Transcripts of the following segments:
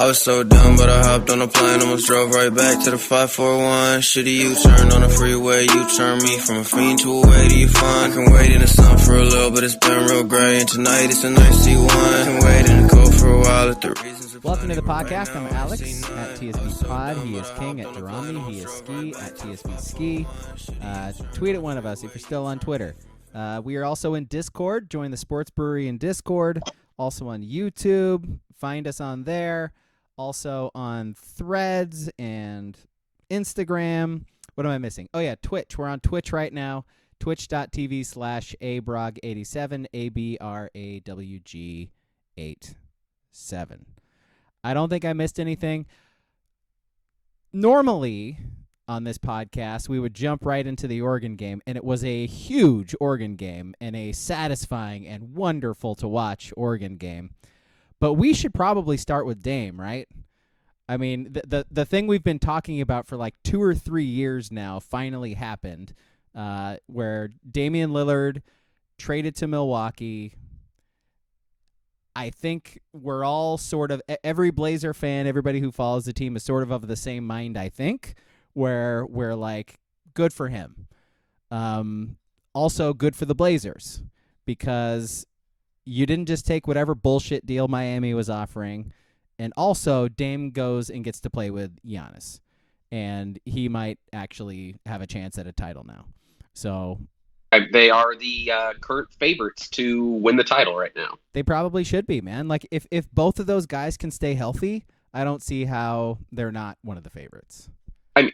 I was so dumb, but I hopped on a plane, almost drove right back to the 541. Shitty U-turn on the freeway, you turn me from a fiend to a way to you fun. I can wait in the sun for a little, but it's been real gray, and tonight it's a nice C1. I can wait in the cold for a while if the reasons are. Welcome to the podcast. I'm Alex at TSB Pod. He is King at Durami. He is Ski at TSB Ski. Tweet at one of us if you're still on Twitter. We are also in Discord. Join the Sports Brewery in Discord. Also on YouTube. Find us on there. Also on Threads and Instagram. What am I missing? Oh, yeah, Twitch. We're on Twitch right now. Twitch.tv/abrag87, ABRAWG87. I don't think I missed anything. Normally, on this podcast, we would jump right into the Oregon game, and it was a huge Oregon game and a satisfying and wonderful to watch Oregon game. But we should probably start with Dame, right? I mean, the thing we've been talking about for like 2 or 3 years now finally happened, where Damian Lillard traded to Milwaukee. I think we're all sort of, every Blazer fan, everybody who follows the team is sort of the same mind, I think, where we're like, good for him. Also good for the Blazers, because you didn't just take whatever bullshit deal Miami was offering, and also Dame goes and gets to play with Giannis, and he might actually have a chance at a title now. So they are the current favorites to win the title right now. They probably should be, man. Like if both of those guys can stay healthy, I don't see how they're not one of the favorites. I mean,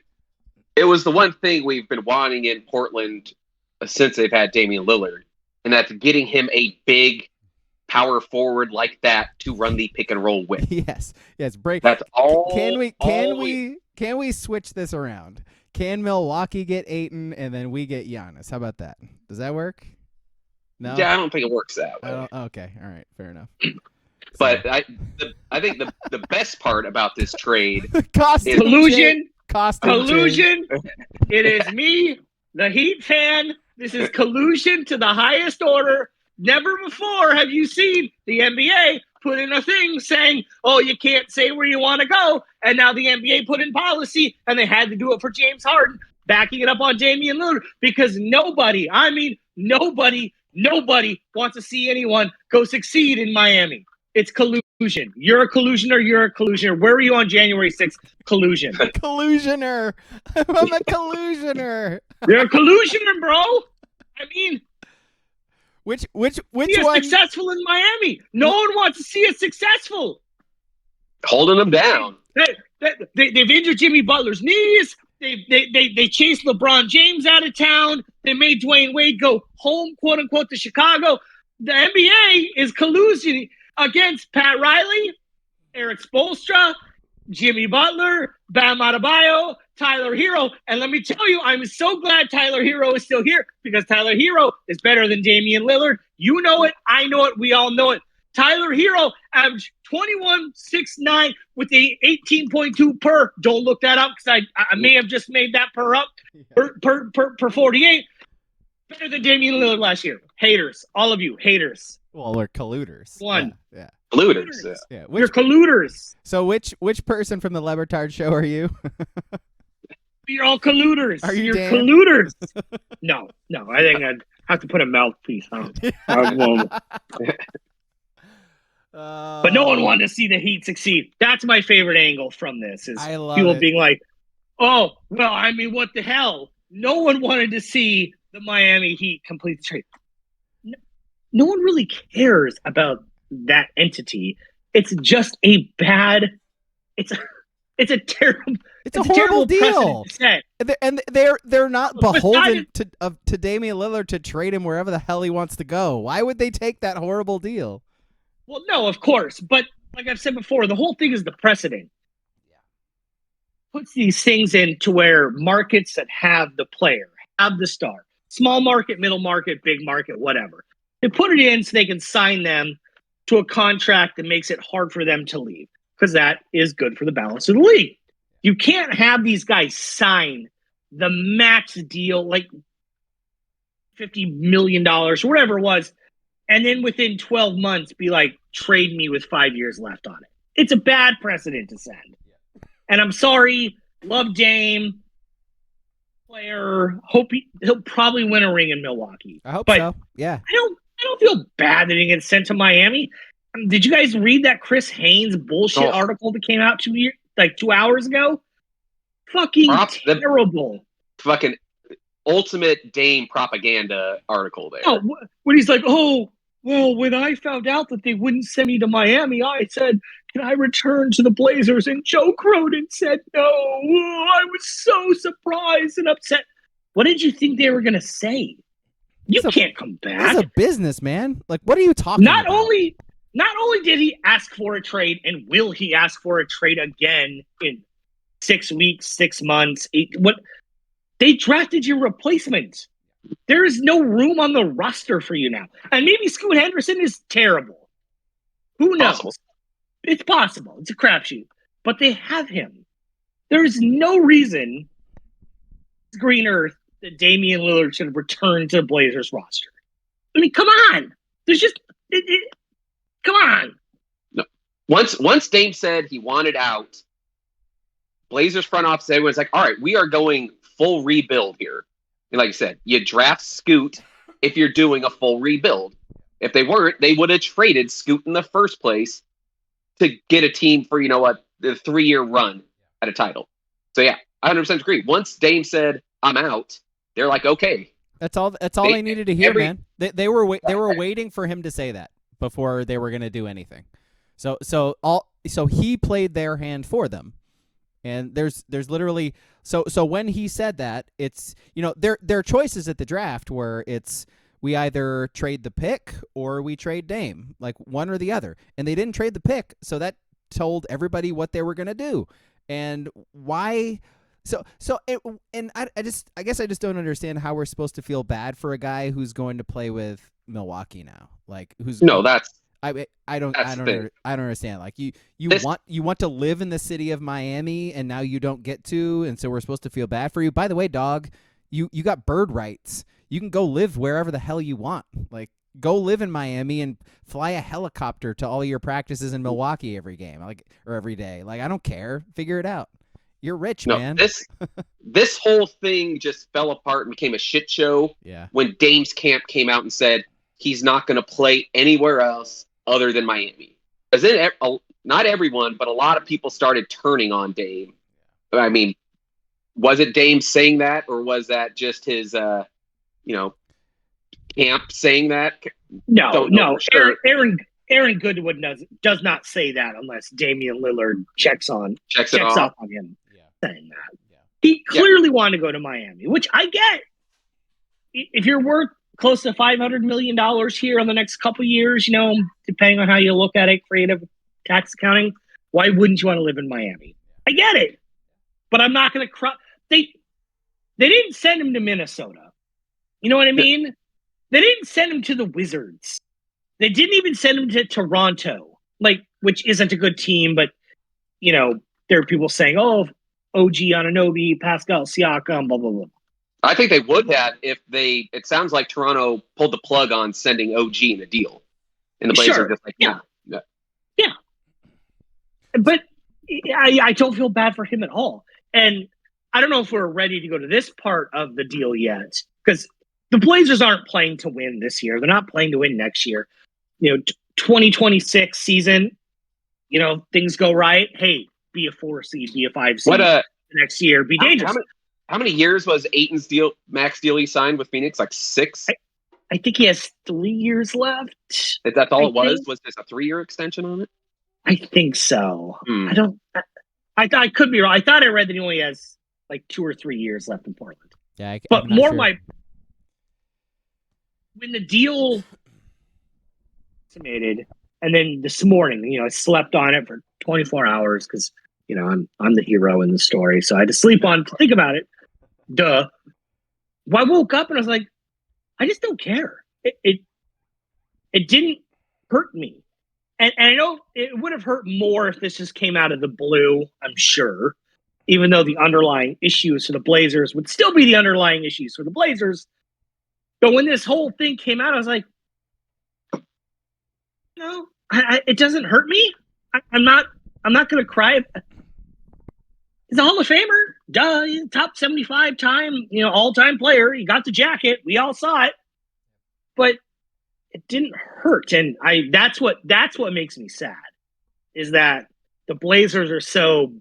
it was the one thing we've been wanting in Portland since they've had Damian Lillard, and that's getting him a big power forward like that to run the pick and roll with. Yes. Break. That's all. Can we switch this around? Can Milwaukee get Ayton and then we get Giannis? How about that? Does that work? No. Yeah, I don't think it works that way. Okay. All right. Fair enough. But I think the best part about this trade is collusion. Collusion. It is me, the Heat fan. This is collusion to the highest order. Never before have you seen the NBA put in a thing saying, oh, you can't say where you want to go. And now the NBA put in policy, and they had to do it for James Harden, backing it up on Damian Lillard, because nobody wants to see anyone go succeed in Miami. It's collusion. You're a collusioner. Where were you on January 6th? Collusion. Collusioner. I'm a collusioner. You're a collusioner, bro. I mean, Which he one? is successful in Miami. No one wants to see it successful. Holding them down. They've injured Jimmy Butler's knees. They chased LeBron James out of town. They made Dwayne Wade go home, quote unquote, to Chicago. The NBA is collusion against Pat Riley, Eric Spoelstra, Jimmy Butler, Bam Adebayo, Tyler Hero. And let me tell you, I'm so glad Tyler Hero is still here, because Tyler Hero is better than Damian Lillard. You know it. I know it. We all know it. Tyler Hero averaged 21.69 with a 18.2 per. Don't look that up, because I may have just made that per up per 48. Better than Damian Lillard last year. Haters. All of you. Haters. Well, we're colluders. One. Yeah. Colluders. Yeah. You're colluders. So which person from the Lebertard show are you? You're all colluders. Are you You're colluders. No. I think I'd have to put a mouthpiece on. But no one wanted to see the Heat succeed. That's my favorite angle from this, is people being like, oh, well, I mean, what the hell? No one wanted to see the Miami Heat complete the trade. No one really cares about that entity. It's just a bad. It's a terrible. It's a horrible deal. And they're not But beholden to Damian Lillard to trade him wherever the hell he wants to go. Why would they take that horrible deal? Well, no, of course, but like I've said before, the whole thing is the precedent. Puts these things in to where markets that have the player, have the star, small market, middle market, big market, whatever. They put it in so they can sign them to a contract that makes it hard for them to leave, because that is good for the balance of the league. You can't have these guys sign the max deal, like $50 million or whatever it was, and then within 12 months be like, trade me with 5 years left on it. it's a bad precedent to set. And I'm sorry, love Dame, player. Hope he'll probably win a ring in Milwaukee. I hope but so. Yeah. I don't feel bad that he gets sent to Miami. Did you guys read that Chris Haynes bullshit article that came out 2 hours ago? Fucking terrible. Fucking ultimate Dame propaganda article there. No, when he's like, oh, well, when I found out that they wouldn't send me to Miami, I said, can I return to the Blazers? And Joe Cronin said no. Oh, I was so surprised and upset. What did you think they were going to say? You can't come back. He's a businessman. Like, what are you talking about? Not only did he ask for a trade, and will he ask for a trade again in 6 weeks, 6 months, 8? What? They drafted your replacement. There is no room on the roster for you now. And maybe Scoot Henderson is terrible. Who knows? Possible. It's possible. It's a crapshoot. But they have him. There is no reason Green Earth that Damian Lillard should have returned to the Blazers roster. I mean, come on. There's just come on. No. Once Dame said he wanted out, Blazers front office, everyone's like, all right, we are going full rebuild here. And like you said, you draft Scoot if you're doing a full rebuild. If they weren't, they would have traded Scoot in the first place to get a team for, the 3-year run at a title. So yeah, I 100% agree. Once Dame said, I'm out, they're like, okay. That's all they needed to hear, man. They were waiting for him to say that before they were going to do anything. So he played their hand for them. And there's literally so when he said that, it's their choices at the draft were we either trade the pick or we trade Dame, like one or the other. And they didn't trade the pick, so that told everybody what they were going to do. And why I guess I just don't understand how we're supposed to feel bad for a guy who's going to play with Milwaukee now. Like I don't understand. Like you want to live in the city of Miami and now you don't get to, and so we're supposed to feel bad for you. By the way, dog, you got bird rights. You can go live wherever the hell you want. Like go live in Miami and fly a helicopter to all your practices in Milwaukee every game, or every day. Like I don't care. Figure it out. You're rich, man. This whole thing just fell apart and became a shit show. Yeah. When Dame's camp came out and said he's not going to play anywhere else other than Miami. Because then not everyone, but a lot of people started turning on Dame. I mean, was it Dame saying that, or was that just his, camp saying that? No. Sure. Aaron Goodwin does not say that unless Damian Lillard checks off on him saying that. Yeah. He clearly wanted to go to Miami, which I get. If you're worth close to $500 million here on the next couple of years, depending on how you look at it, creative tax accounting, why wouldn't you want to live in Miami? I get it, but I'm not going to They didn't send him to Minnesota. You know what I mean? They didn't send him to the Wizards. They didn't even send him to Toronto, which isn't a good team, but there are people saying, "Oh, OG Anunoby, Pascal Siakam, blah blah blah." I think they would have if they. It sounds like Toronto pulled the plug on sending OG in the deal, and the Blazers are just like, yeah. But I don't feel bad for him at all, and I don't know if we're ready to go to this part of the deal yet, because the Blazers aren't playing to win this year. They're not playing to win next year. 2026 season, things go right. Hey, be a 4 seed, be a 5 seed next year. Be dangerous. How many years was Ayton's max deal he signed with Phoenix? Like 6? I think he has 3 years left. Is that all it was? Was this a 3-year extension on it? I think so. I could be wrong. I thought I read that he only has 2 or 3 years left in Portland. Yeah, but more sure. When the deal estimated, and then this morning, I slept on it for 24 hours because I'm the hero in the story, so I had to sleep on to think about it. Duh. Well, I woke up and I was like, I just don't care. It didn't hurt me, and I know it would have hurt more if this just came out of the blue. I'm sure, even though the underlying issues for the Blazers would still be the underlying issues for the Blazers. But when this whole thing came out, I was like, it doesn't hurt me. I'm not I'm not going to cry. He's a Hall of Famer. Duh. He's a top 75 all-time player. He got the jacket. We all saw it. But it didn't hurt. And that's what makes me sad, is that the Blazers are so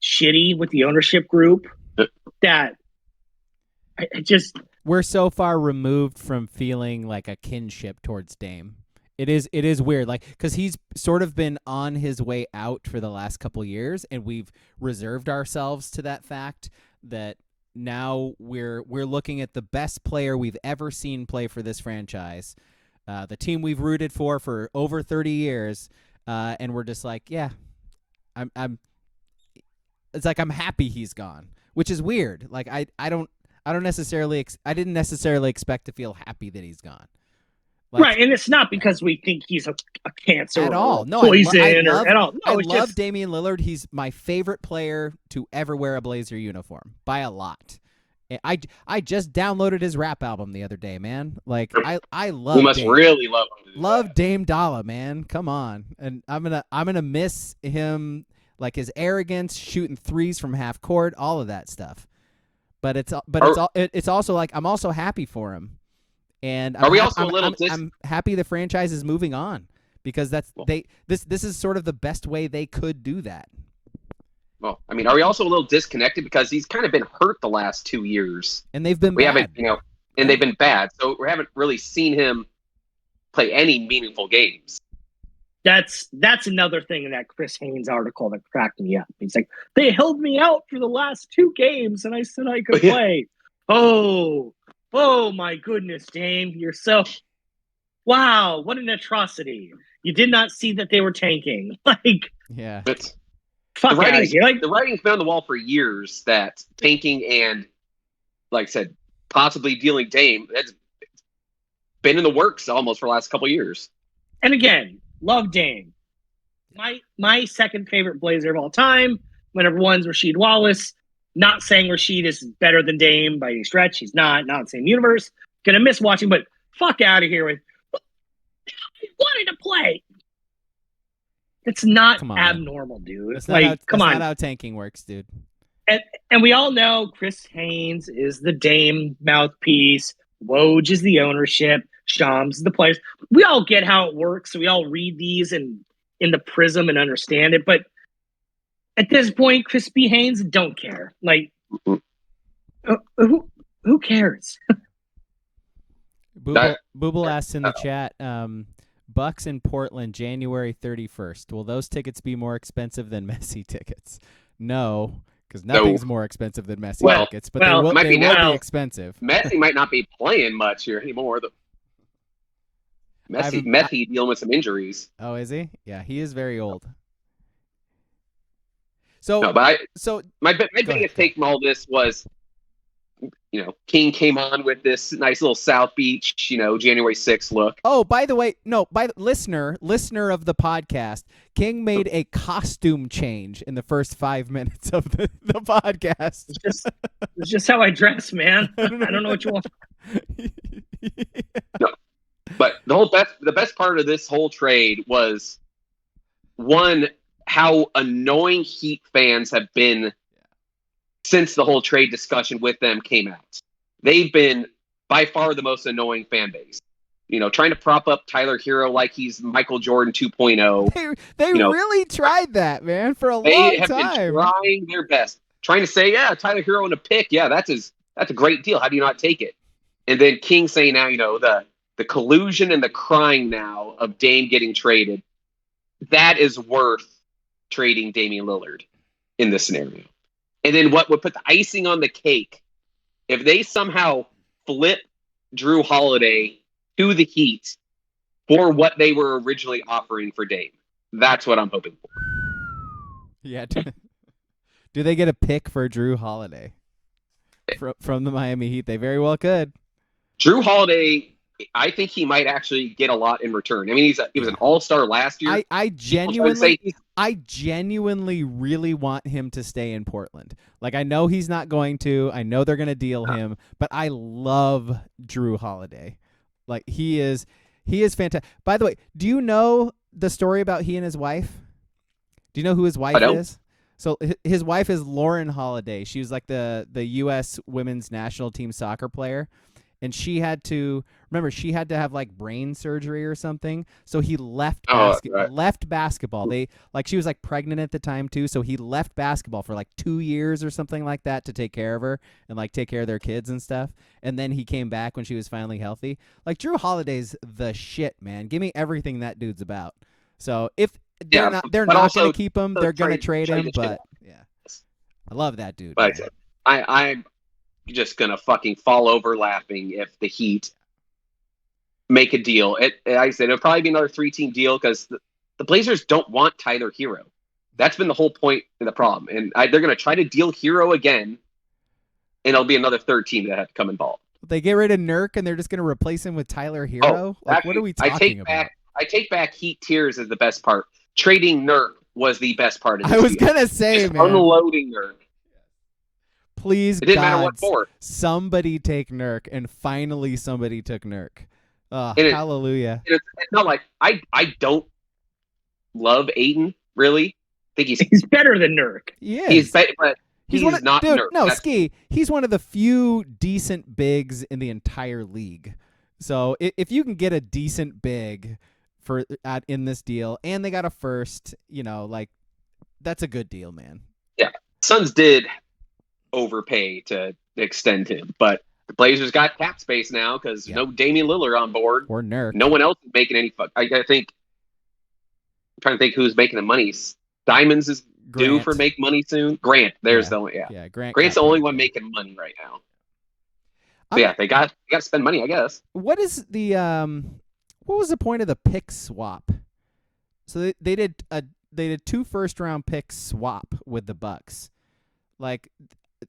shitty with the ownership group that I just... We're so far removed from feeling like a kinship towards Dame. It is weird, like, because he's sort of been on his way out for the last couple years, and we've reserved ourselves to that fact that now we're looking at the best player we've ever seen play for this franchise, the team we've rooted for over 30 years, and we're just like, yeah, it's like I'm happy he's gone, which is weird. Like I didn't necessarily expect to feel happy that he's gone. Like, right, and it's not because we think he's a cancer at all. No, poison I love, at all. No, I it's love just... Damian Lillard. He's my favorite player to ever wear a Blazer uniform by a lot. I just downloaded his rap album the other day, man. Like I love. You must Dame. really love him. Love Dame Dollar, man. Come on, and I'm gonna miss him, like his arrogance, shooting threes from half court, all of that stuff. But it's also like I'm also happy for him. And I'm happy the franchise is moving on, because this is sort of the best way they could do that. Well, I mean, are we also a little disconnected because he's kind of been hurt the last 2 years, and they've been they've been bad, so we haven't really seen him play any meaningful games. That's another thing in that Chris Haynes article that cracked me up. He's like, they held me out for the last 2 games, and I said I could play. Oh my goodness, Dame, you're so... Wow, what an atrocity. You did not see that they were tanking. Like, yeah. Fuck out of here. Like, the writing's been on the wall for years that tanking and, like I said, possibly dealing Dame, that's been in the works almost for the last couple of years. And again, love Dame. My second favorite Blazer of all time. My number one's Rasheed Wallace. Not saying Rasheed is better than Dame by any stretch. He's not the same universe. Gonna miss watching, but fuck out of here with he wanted to play. It's not abnormal, dude. That's like, come on. That's not how tanking works, dude. And we all know Chris Haynes is the Dame mouthpiece. Woj is the ownership. Shams the players. We all get how it works. So we all read these in the prism and understand it. But at this point, Chris B. Haynes don't care. Like, who cares? Booble asks in the chat, Bucks in Portland, January 31st. Will those tickets be more expensive than Messi tickets? No, because nothing's more expensive than Messi tickets. But they will be expensive. Messi might not be playing much here anymore. Messi dealing with some injuries. Oh, is he? Yeah, he is very old. So, my biggest take from all this was, King came on with this nice little South Beach, January 6th look. Oh, by the way, listener of the podcast, King made a costume change in the first 5 minutes of the podcast. It's just how I dress, man. I don't know what you want. No, but the best part of this whole trade was, one, how annoying Heat fans have been since the whole trade discussion with them came out. They've been by far the most annoying fan base. Trying to prop up Tyler Hero like he's Michael Jordan 2.0. They really tried that, man, for a long time. They have been trying their best. Trying to say, yeah, Tyler Hero in a pick. Yeah, that's a great deal. How do you not take it? And then King saying now, the collusion and the crying now of Dame getting traded, that is worth trading Damian Lillard in this scenario. And then what would put the icing on the cake, if they somehow flip Drew Holiday to the Heat for what they were originally offering for Dame. That's what I'm hoping for. Yeah. Do they get a pick for Drew Holiday from the Miami Heat? They very well could. Drew Holiday, I think he might actually get a lot in return. I mean, he was an all-star last year. I genuinely really want him to stay in Portland. Like, I know he's not going to. I know they're going to deal him, but I love Drew Holiday. Like, he is fantastic. By the way, do you know the story about he and his wife? Do you know who his wife don't. is? So his wife is Lauren Holiday. She was like the U.S. women's national team soccer player, and she had to have like brain surgery or something. So he left left basketball. She was like pregnant at the time too, so he left basketball for like 2 years or something like that to take care of her and like take care of their kids and stuff. And then he came back when she was finally healthy. Like Drew Holiday's the shit, man. Give me everything that dude's about. So if they're not going to keep him, they're going to trade him. But yeah, I love that dude. But I'm just gonna fucking fall over laughing if the Heat make a deal. Like I said, it'll probably be another 3-team deal because the Blazers don't want Tyler Hero. That's been the whole point of the problem, and they're gonna try to deal Hero again, and it'll be another third team that have to come involved. They get rid of Nurk and they're just gonna replace him with Tyler Hero. What are we talking about? I take back Heat tears as the best part. Trading Nurk was the best part of this I was deal. gonna say, just man, unloading Nurk. Please, it didn't matter what for. Somebody take Nurk, and finally somebody took Nurk. Hallelujah! It's not like I don't love Aiden. Really, I think he's better than Nurk. Yeah, but he's not dude, Nurk. No, Ski. He's one of the few decent bigs in the entire league. So if you can get a decent big in this deal, and they got a first, that's a good deal, man. Yeah, Suns did overpay to extend him, but the Blazers got cap space now because no Damian Lillard on board or Nurk. No one else is making any fuck. I think I'm trying to think who's making the money. Diamonds is due for make money soon. Grant, there's the only Grant's the only one making money right now. So they got to spend money, I guess. What is the what was the point of the pick swap? So they did 2 first-round pick swap with the Bucks.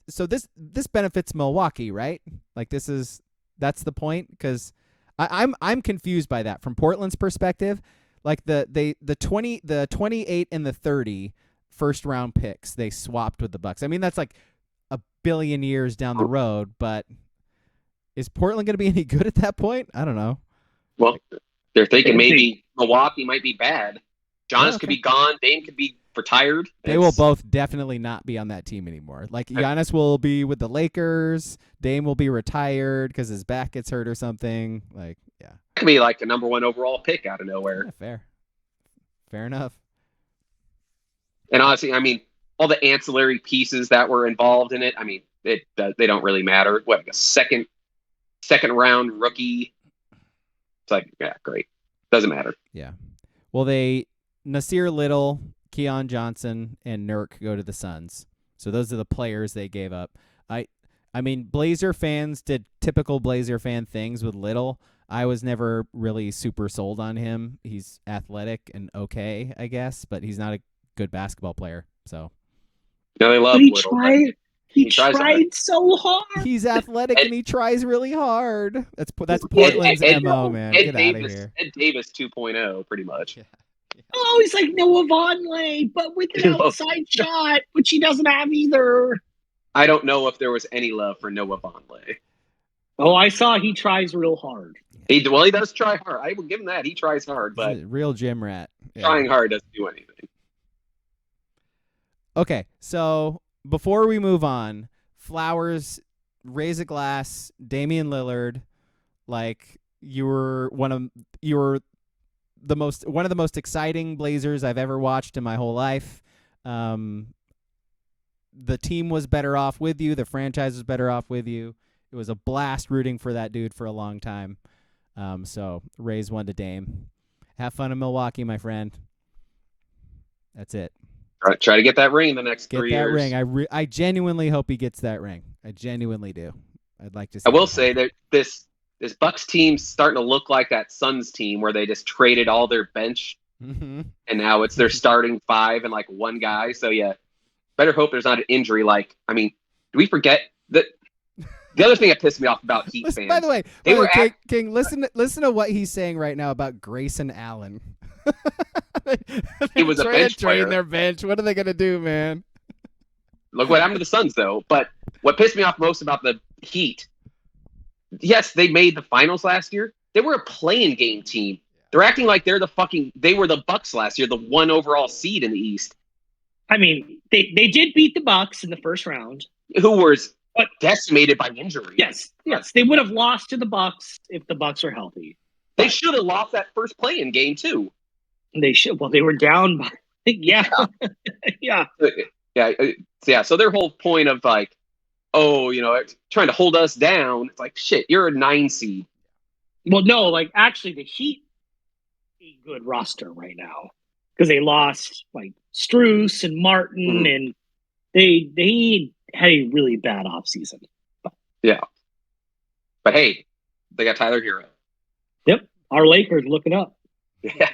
So this benefits Milwaukee, right? Like that's the point, because I'm confused by that from Portland's perspective. Like the 28 and the 30 first-round picks they swapped with the Bucks. I mean, that's like a billion years down the road, but is Portland going to be any good at that point? I don't know. Well, they're thinking maybe Milwaukee might be bad. Giannis could be gone. Dame could be retired. They will both definitely not be on that team anymore. Like Giannis will be with the Lakers. Dame will be retired because his back gets hurt or something. It could be like a number 1 overall pick out of nowhere. Yeah, fair enough. And honestly, I mean, all the ancillary pieces that were involved in it, I mean, they don't really matter. What, like a second round rookie? It's like, yeah, great. Doesn't matter. Yeah. Well, Nasir Little, Keon Johnson, and Nurk go to the Suns. So those are the players they gave up. I mean, Blazer fans did typical Blazer fan things with Little. I was never really super sold on him. He's athletic and okay, I guess, but he's not a good basketball player. So no, they love Little. He tried so hard. He's athletic and he tries really hard. That's Portland's MO, man. Get out of here. Ed Davis 2.0, pretty much. Yeah. Oh, he's like Noah Vonleh, but with an outside shot, which he doesn't have either. I don't know if there was any love for Noah Vonleh. Oh, I saw he tries real hard. He does try hard. I will give him that. He tries hard, but he's a real gym rat. Yeah. Trying hard doesn't do anything. Okay, so before we move on, Flowers, raise a glass, Damian Lillard, you were one of the most exciting Blazers I've ever watched in my whole life. The team was better off with you. The franchise was better off with you. It was a blast rooting for that dude for a long time. So raise one to Dame. Have fun in Milwaukee, my friend. That's it. Try to get that ring in the next 3 years. Get that ring. I genuinely hope he gets that ring. I genuinely do. I'd like to see. I will say that this Bucks team's starting to look like that Suns team where they just traded all their bench, and now it's their starting 5 and like one guy. So yeah, better hope there's not an injury. Do we forget that? The other thing that pissed me off about Heat fans. By the way, King, listen to what he's saying right now about Grayson Allen. He was a bench player. Their bench. What are they gonna do, man? Look what happened to the Suns, though. But what pissed me off most about the Heat, yes, they made the finals last year. They were a playing game team. They're acting like they were the Bucks last year, the 1 overall seed in the East. I mean, they did beat the Bucks in the first round. Who was But- decimated by injury. Yes. They would have lost to the Bucks if the Bucks were healthy. They should have lost that first play-in game, too. They should. Well, they were down by. Yeah. Yeah. Yeah. So their whole point of like, oh, trying to hold us down. It's like, shit, you're a 9 seed. Well, no, like actually, the Heat a good roster right now because they lost like Strus and Martin, and they had a really bad offseason. Yeah. But hey, they got Tyler Hero. Yep. Our Lakers looking up. Yeah.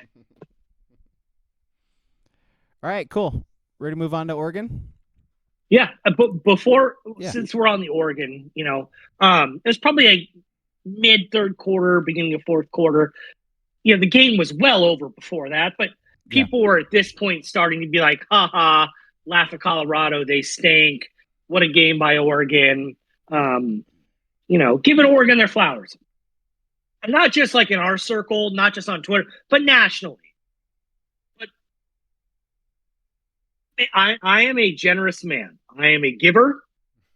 All right, cool. Ready to move on to Oregon? Yeah, but since we're on the Oregon, it was probably a mid third quarter, beginning of fourth quarter. The game was well over before that, but people were at this point starting to be like, haha, laugh at Colorado, they stink. What a game by Oregon. Giving Oregon their flowers. And not just like in our circle, not just on Twitter, but nationally. But I am a generous man. I am a giver.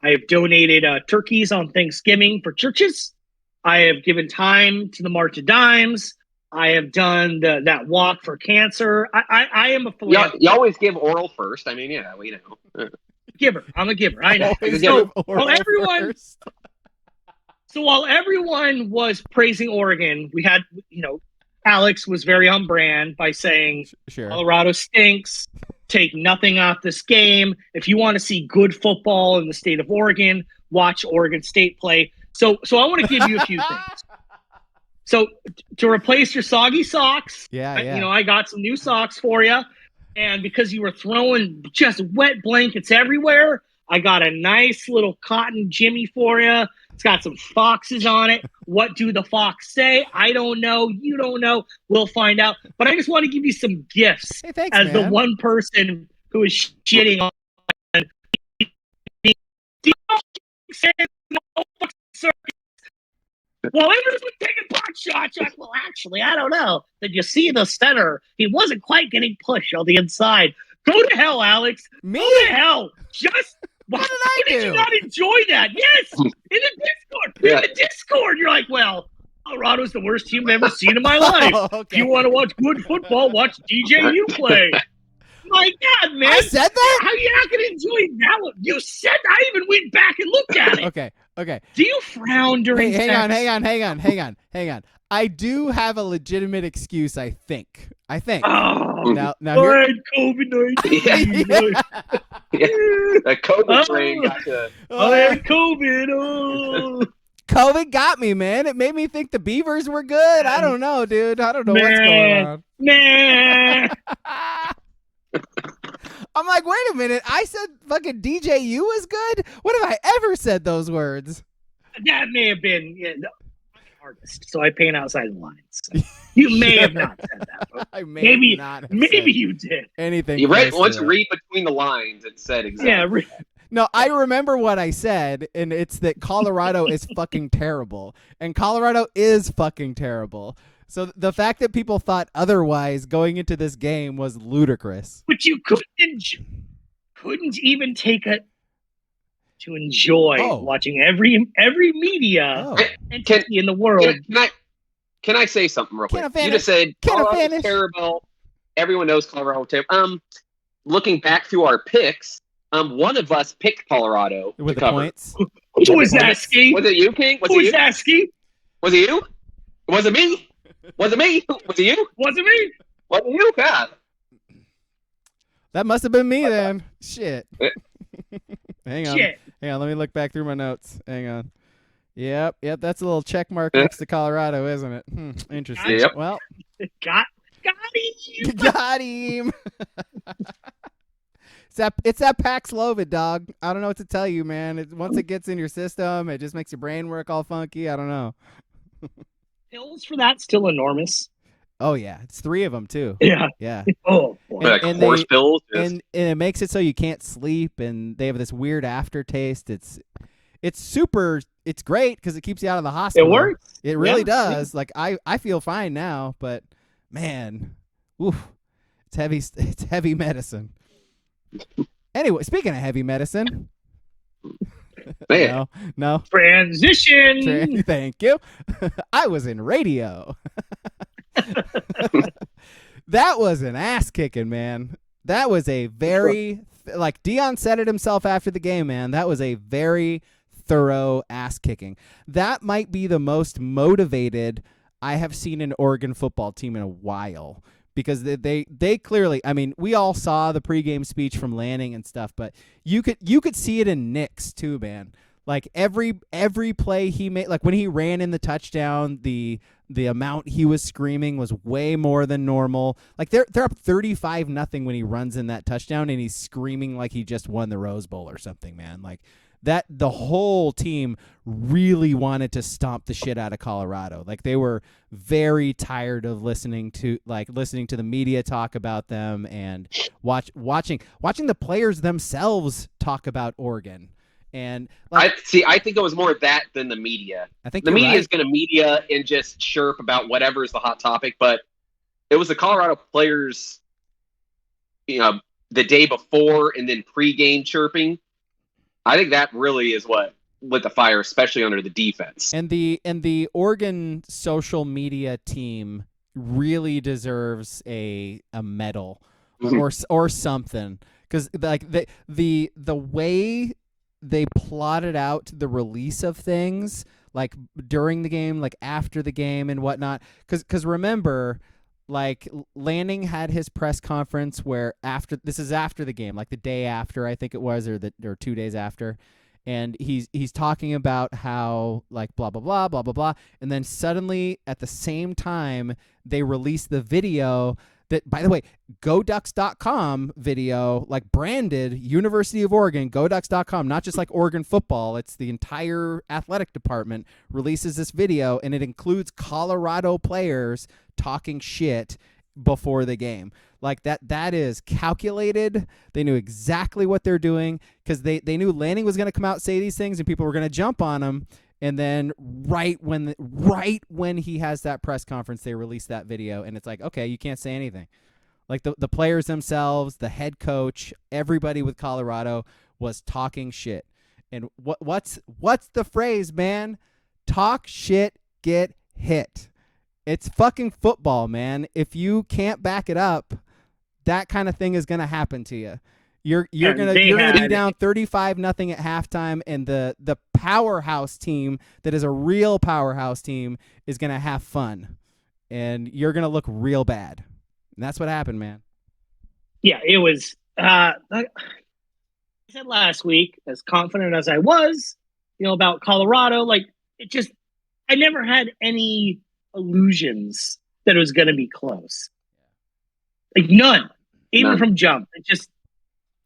I have donated turkeys on Thanksgiving for churches. I have given time to the March of Dimes. I have done that walk for cancer. I am a philanthropist. You always give oral first. I mean, Giver. I'm a giver. I know. So while everyone was praising Oregon, we had, Alex was very on brand by saying Colorado stinks. Take nothing off this game. If you want to see good football in the state of Oregon, watch Oregon State play. So I want to give you a few things. So to replace your soggy socks, I got some new socks for you. And because you were throwing just wet blankets everywhere, I got a nice little cotton Jimmy for you. It's got some foxes on it. What do the fox say? I don't know. You don't know. We'll find out. But I just want to give you some gifts the one person who is shitting on. Well, everyone's been taking pot shots. Well, actually, I don't know. Did you see the center? He wasn't quite getting pushed on the inside. Go to hell, Alex. Me? Go to hell. Why did you not enjoy that? Yes, in the Discord. Yeah. In the Discord, you're like, well, Colorado's the worst team I've ever seen in my life. Okay. If you want to watch good football, watch DJU play. My God, man. I said that? How are you not going to enjoy that one? You said I even went back and looked at it. Okay. Do you frown during Hang sex? on. I do have a legitimate excuse, I think. Oh, now I had COVID-19. The COVID train got to... I had COVID. Oh. COVID got me, man. It made me think the Beavers were good. I don't know, dude. I don't know what's going on. Man. I'm like, wait a minute. I said fucking DJU is good? When have I ever said those words? That may have been... I'm an artist, so I paint outside the lines. So you may have not said that. But maybe you did. Anything. You read between the lines. It said exactly. Yeah. No, I remember what I said, and it's that Colorado is fucking terrible. And Colorado is fucking terrible. So the fact that people thought otherwise going into this game was ludicrous. But you couldn't even take it to enjoy watching every media entity in the world. Can I say something real quick? You just said Colorado's terrible. Everyone knows Colorado terrible. Looking back through our picks, one of us picked Colorado with to the cover. points. Who was that, Ski? Was it you, King? Who was that, Ski? Was it you? Was it me? Was it me? Was it you? Was it me? Was it you? God. That must have been me then. Shit. Hang on. Shit. Hang on. Let me look back through my notes. Hang on. Yep. That's a little check mark next to Colorado, isn't it? Interesting. Yep. Well, got him. Got him. It's that Paxlovid, dog. I don't know what to tell you, man. Once it gets in your system, it just makes your brain work all funky. I don't know. Pills for that still enormous. Oh yeah, it's 3 of them too. Yeah. Oh boy. Like horse pills. And it makes it so you can't sleep, and they have this weird aftertaste. It's super. It's great because it keeps you out of the hospital. It works. It really does. Like I feel fine now, but man, oof, it's heavy. It's heavy medicine. Anyway, speaking of heavy medicine. Man. No. Transition. Thank you. I was in radio. That was an ass kicking, man. That was a very, like Deion said it himself after the game, man. That was a very thorough ass kicking. That might be the most motivated I have seen an Oregon football team in a while. Because they clearly, I mean, we all saw the pregame speech from Lanning and stuff, but you could see it in Nick's too, man. Like every play he made, like when he ran in the touchdown, the amount he was screaming was way more than normal. Like they're up 35-0 when he runs in that touchdown, and he's screaming like he just won the Rose Bowl or something, man. Like that, the whole team really wanted to stomp the shit out of Colorado. Like they were very tired of listening to the media talk about them and watching the players themselves talk about Oregon. And I think it was more that than the media. I think the media right. is going to media and just chirp about whatever is the hot topic, but it was the Colorado players, the day before and then pregame chirping. I think that really is what lit the fire, especially under the defense. And the Oregon social media team really deserves a medal or something, because like the way they plotted out the release of things, like during the game, like after the game and whatnot. Because remember, like Lanning had his press conference where this is after the game, like the day after, I think it was, or 2 days after. And he's talking about how like blah, blah, blah, blah, blah, blah. And then suddenly at the same time, they released the video that, by the way, GoDucks.com video, like branded University of Oregon, GoDucks.com, not just like Oregon football. It's the entire athletic department releases this video, and it includes Colorado players talking shit before the game. Like that is calculated. They knew exactly what they're doing, because they knew Lanning was going to come out and say these things and people were going to jump on him. And then right when he has that press conference, they release that video, and it's like, okay, you can't say anything. Like the players themselves, the head coach, everybody with Colorado was talking shit. And what's the phrase, man? Talk shit, get hit. It's fucking football, man. If you can't back it up, that kind of thing is going to happen to you. You're gonna be down 35-0 at halftime, and the powerhouse team that is a real powerhouse team is gonna have fun, and you're gonna look real bad. And that's what happened, man. Yeah, it was. I said last week, as confident as I was, about Colorado, like I never had any illusions that it was gonna be close. Like none, even from jump. It just.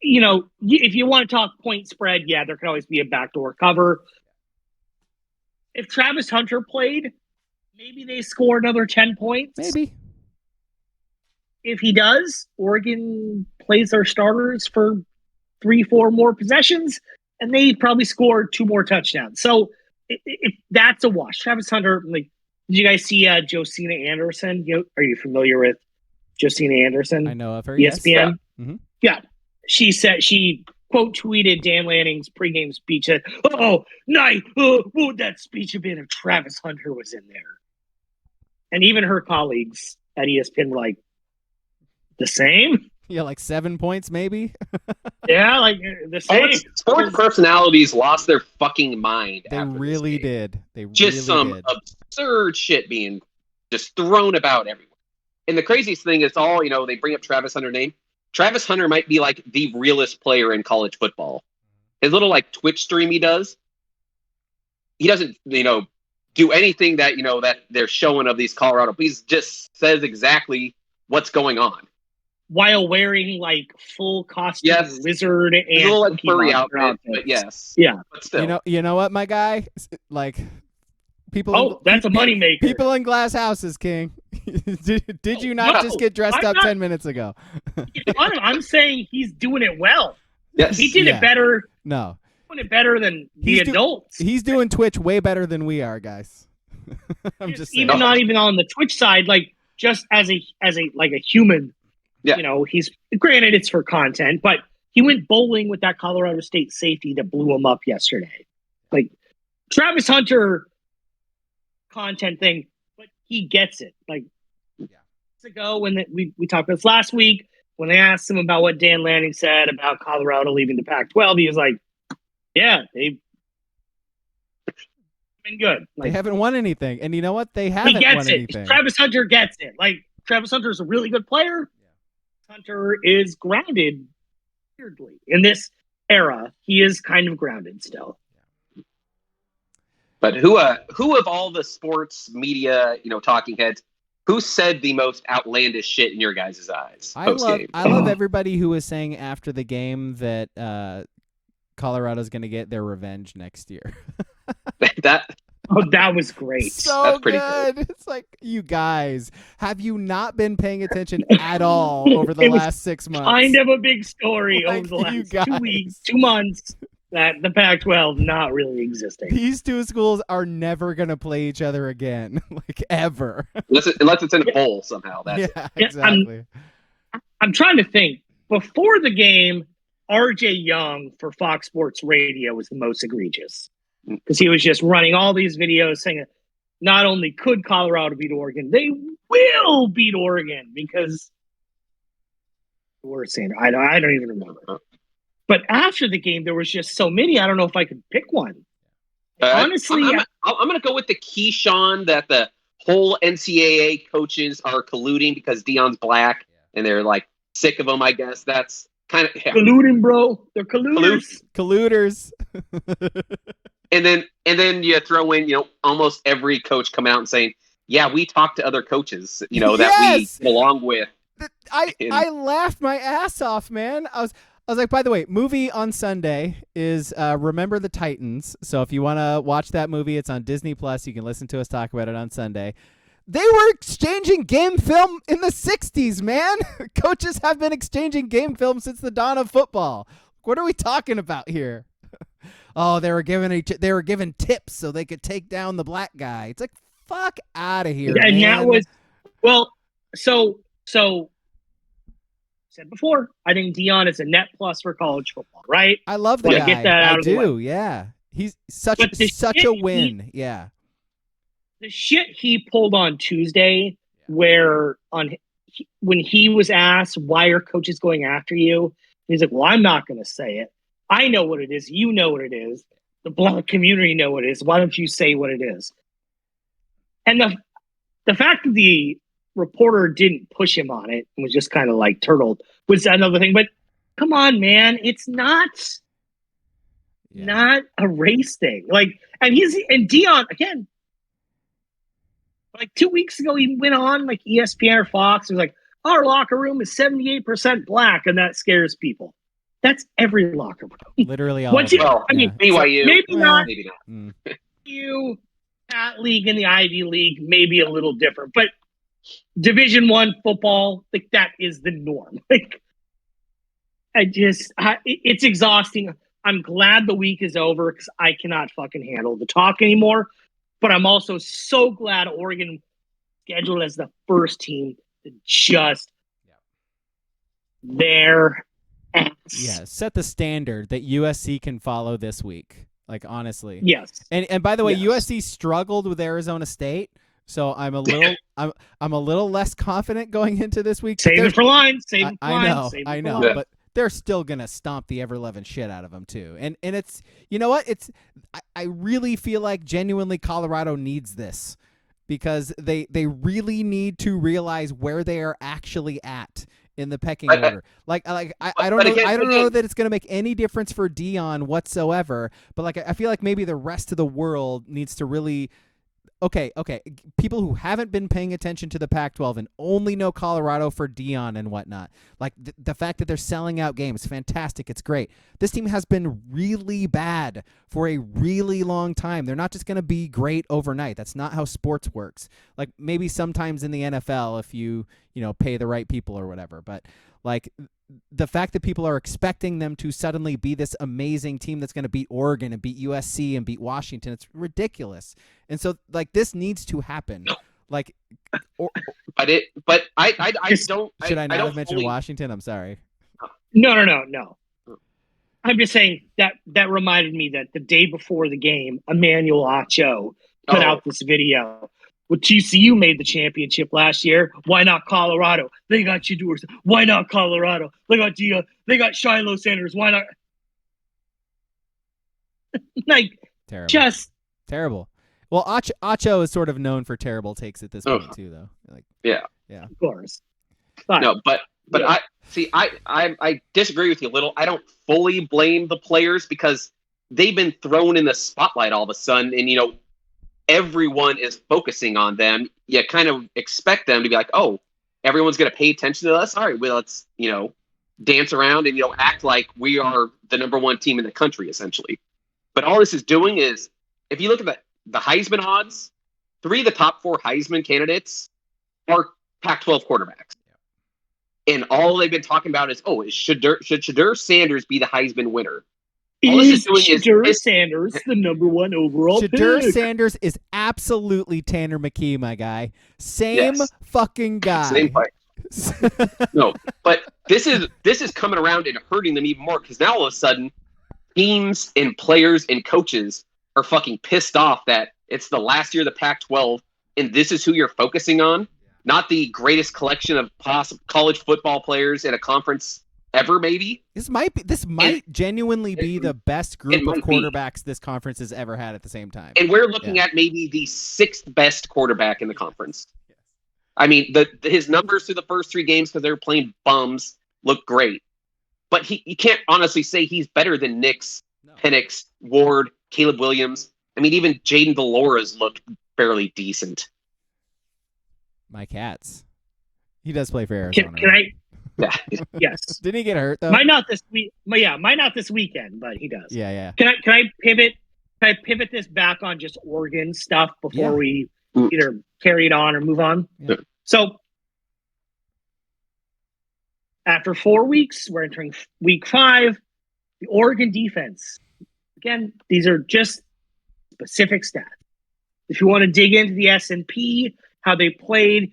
If you want to talk point spread, yeah, there can always be a backdoor cover. If Travis Hunter played, maybe they score another 10 points. Maybe. If he does, Oregon plays their starters for 3-4 more possessions, and they probably score 2 more touchdowns. So if that's a wash. Travis Hunter, like, did you guys see Josina Anderson? Are you familiar with Josina Anderson? I know of her. ESPN. Yes. Mm-hmm. Yeah. She said she quote tweeted Dan Lanning's pregame speech that, what would that speech have been if Travis Hunter was in there? And even her colleagues at ESPN were like, the same? Yeah, like 7 points maybe. Yeah, like the same. Sports personalities lost their fucking mind. They really did. They just really some did. Absurd shit being just thrown about everywhere. And the craziest thing is they bring up Travis Hunter's name. Travis Hunter might be like the realest player in college football. His little like Twitch stream he does, he doesn't, do anything that, that they're showing of these Colorado. He just says exactly what's going on. While wearing like full costume lizard and a little like furry outfit, but yes. Yeah. But still. You know what, my guy? Like people. Oh, that's a moneymaker. People in glass houses, King. Did you not just get dressed up 10 minutes ago? I'm saying he's doing it well. Yes. He did it better. No. Doing it better than the adults. He's doing Twitch way better than we are, guys. I'm just saying. Not even on the Twitch side, like just as a human. Yeah. He's granted it's for content, but he went bowling with that Colorado State safety that blew him up yesterday. Like Travis Hunter content thing, but he gets it. Like ago when we talked about this last week, when they asked him about what Dan Lanning said about Colorado leaving the Pac-12, he was like, yeah, they've been good. Like, they haven't won anything. And you know what? They haven't won anything. Travis Hunter gets it. Like, Travis Hunter is a really good player. Hunter is grounded weirdly. In this era, he is kind of grounded still. But who of all the sports media, talking heads, who said the most outlandish shit in your guys' eyes post-game? I love everybody who was saying after the game that Colorado's going to get their revenge next year. That was great. That's pretty good. It's like, you guys, have you not been paying attention at all over the last 6 months? Kind of a big story like, over the last 2 weeks, 2 months, that the Pac-12 not really existing. These two schools are never going to play each other again, like ever. Unless it's in a bowl somehow. Exactly. I'm trying to think. Before the game, R.J. Young for Fox Sports Radio was the most egregious. Because he was just running all these videos saying not only could Colorado beat Oregon, they will beat Oregon because we're saying I don't even remember. But after the game, there was just so many. I don't know if I could pick one. Honestly, I'm going to go with the Keyshawn that the whole NCAA coaches are colluding because Deion's black and they're like sick of him. I guess that's kind of colluding, bro. They're colluders. Colluders. And then you throw in, almost every coach coming out and saying, yeah, we talked to other coaches, that we belong with. I laughed my ass off, man. I was like, by the way, movie on Sunday is Remember the Titans. So if you want to watch that movie, it's on Disney Plus. You can listen to us talk about it on Sunday. They were exchanging game film in the 60s, man. Coaches have been exchanging game film since the dawn of football. What are we talking about here? Oh, they were given tips so they could take down the black guy. It's like, fuck out of here, and man. that was so said before, I think Deion is a net plus for college football, right? I love the guy. Get that out I of the do, way. Yeah. He's such a win. The shit he pulled on Tuesday, where when he was asked why are coaches going after you, he's like, well, I'm not going to say it. I know what it is. You know what it is. The black community know what it is. Why don't you say what it is? And the fact that the reporter didn't push him on it and was just kind of like turtled was another thing. But come on, man, it's not a race thing. Like, and Deion again. Like 2 weeks ago, he went on like ESPN or Fox. It was like, our locker room is 78% black, and that scares people. That's every locker room. Literally all. BYU. Maybe not. You that league and the Ivy League may be a little different, but Division I football, like that is the norm. Like, it's exhausting. I'm glad the week is over because I cannot fucking handle the talk anymore. But I'm also so glad Oregon scheduled as the first team to just their ass. Yeah, set the standard that USC can follow this week. Like, honestly. Yes. And by the way, USC struggled with Arizona State, so I'm a little less confident going into this week. Save it for line. I know, but they're still gonna stomp the ever-loving shit out of them too. And it's, you know what? I really feel like genuinely Colorado needs this because they really need to realize where they are actually at in the pecking order. I don't know that it's going to make any difference for Deion whatsoever, but like I feel like maybe the rest of the world needs to really okay, people who haven't been paying attention to the Pac-12 and only know Colorado for Deion and whatnot, like the fact that they're selling out games, fantastic, it's great. This team has been really bad for a really long time. They're not just going to be great overnight. That's not how sports works. Like maybe sometimes in the NFL if you pay the right people or whatever, but like the fact that people are expecting them to suddenly be this amazing team that's going to beat Oregon and beat USC and beat Washington, it's ridiculous. And so, like, this needs to happen. Like, I don't. Should I not have mentioned fully... Washington? I'm sorry. No. I'm just saying that reminded me that the day before the game, Emmanuel Acho put out this video. Well, TCU made the championship last year. Why not Colorado? They got Shedeur. Why not Colorado? They got Deion. They got Shedeur Sanders. Why not? Like, Terrible. just terrible. Well, Acho is sort of known for terrible takes at this point too, though. Like, Yeah. of course. But, No, but yeah. I disagree with you a little. I don't fully blame the players because they've been thrown in the spotlight all of a sudden, and everyone is focusing on them. You kind of expect them to be like, oh, everyone's going to pay attention to us. All right, well, let's dance around and act like we are the number one team in the country, essentially. But all this is doing is, if you look at the Heisman odds, 3 of the top 4 Heisman candidates are Pac-12 quarterbacks. And all they've been talking about is, should Shedeur Sanders be the Heisman winner? All this is doing Shedeur Sanders the number 1 overall Shedeur pick? Sanders is absolutely Tanner McKee, my guy. Same fucking guy. Same fight. No, but this is coming around and hurting them even more because now all of a sudden, teams and players and coaches are fucking pissed off that it's the last year of the Pac-12 and this is who you're focusing on, not the greatest collection of college football players in a conference ever, maybe. This might genuinely be the best group of quarterbacks this conference has ever had at the same time. And we're looking at maybe the 6th best quarterback in the conference. Yes. I mean, his numbers through the first 3 games because they were playing bums look great. But you can't honestly say he's better than Nix, Penix, Ward, Caleb Williams. I mean, even Jaden Delora's looked fairly decent. My cats. He does play for Arizona. Can I? Yeah. Yes. Didn't he get hurt though? Might not this week. Might not this weekend, but he does. Yeah. Can I pivot? Can I pivot this back on just Oregon stuff before we either carry it on or move on? Yeah. So after 4 weeks, we're entering week 5. The Oregon defense. Again, these are just specific stats. If you want to dig into the S&P, how they played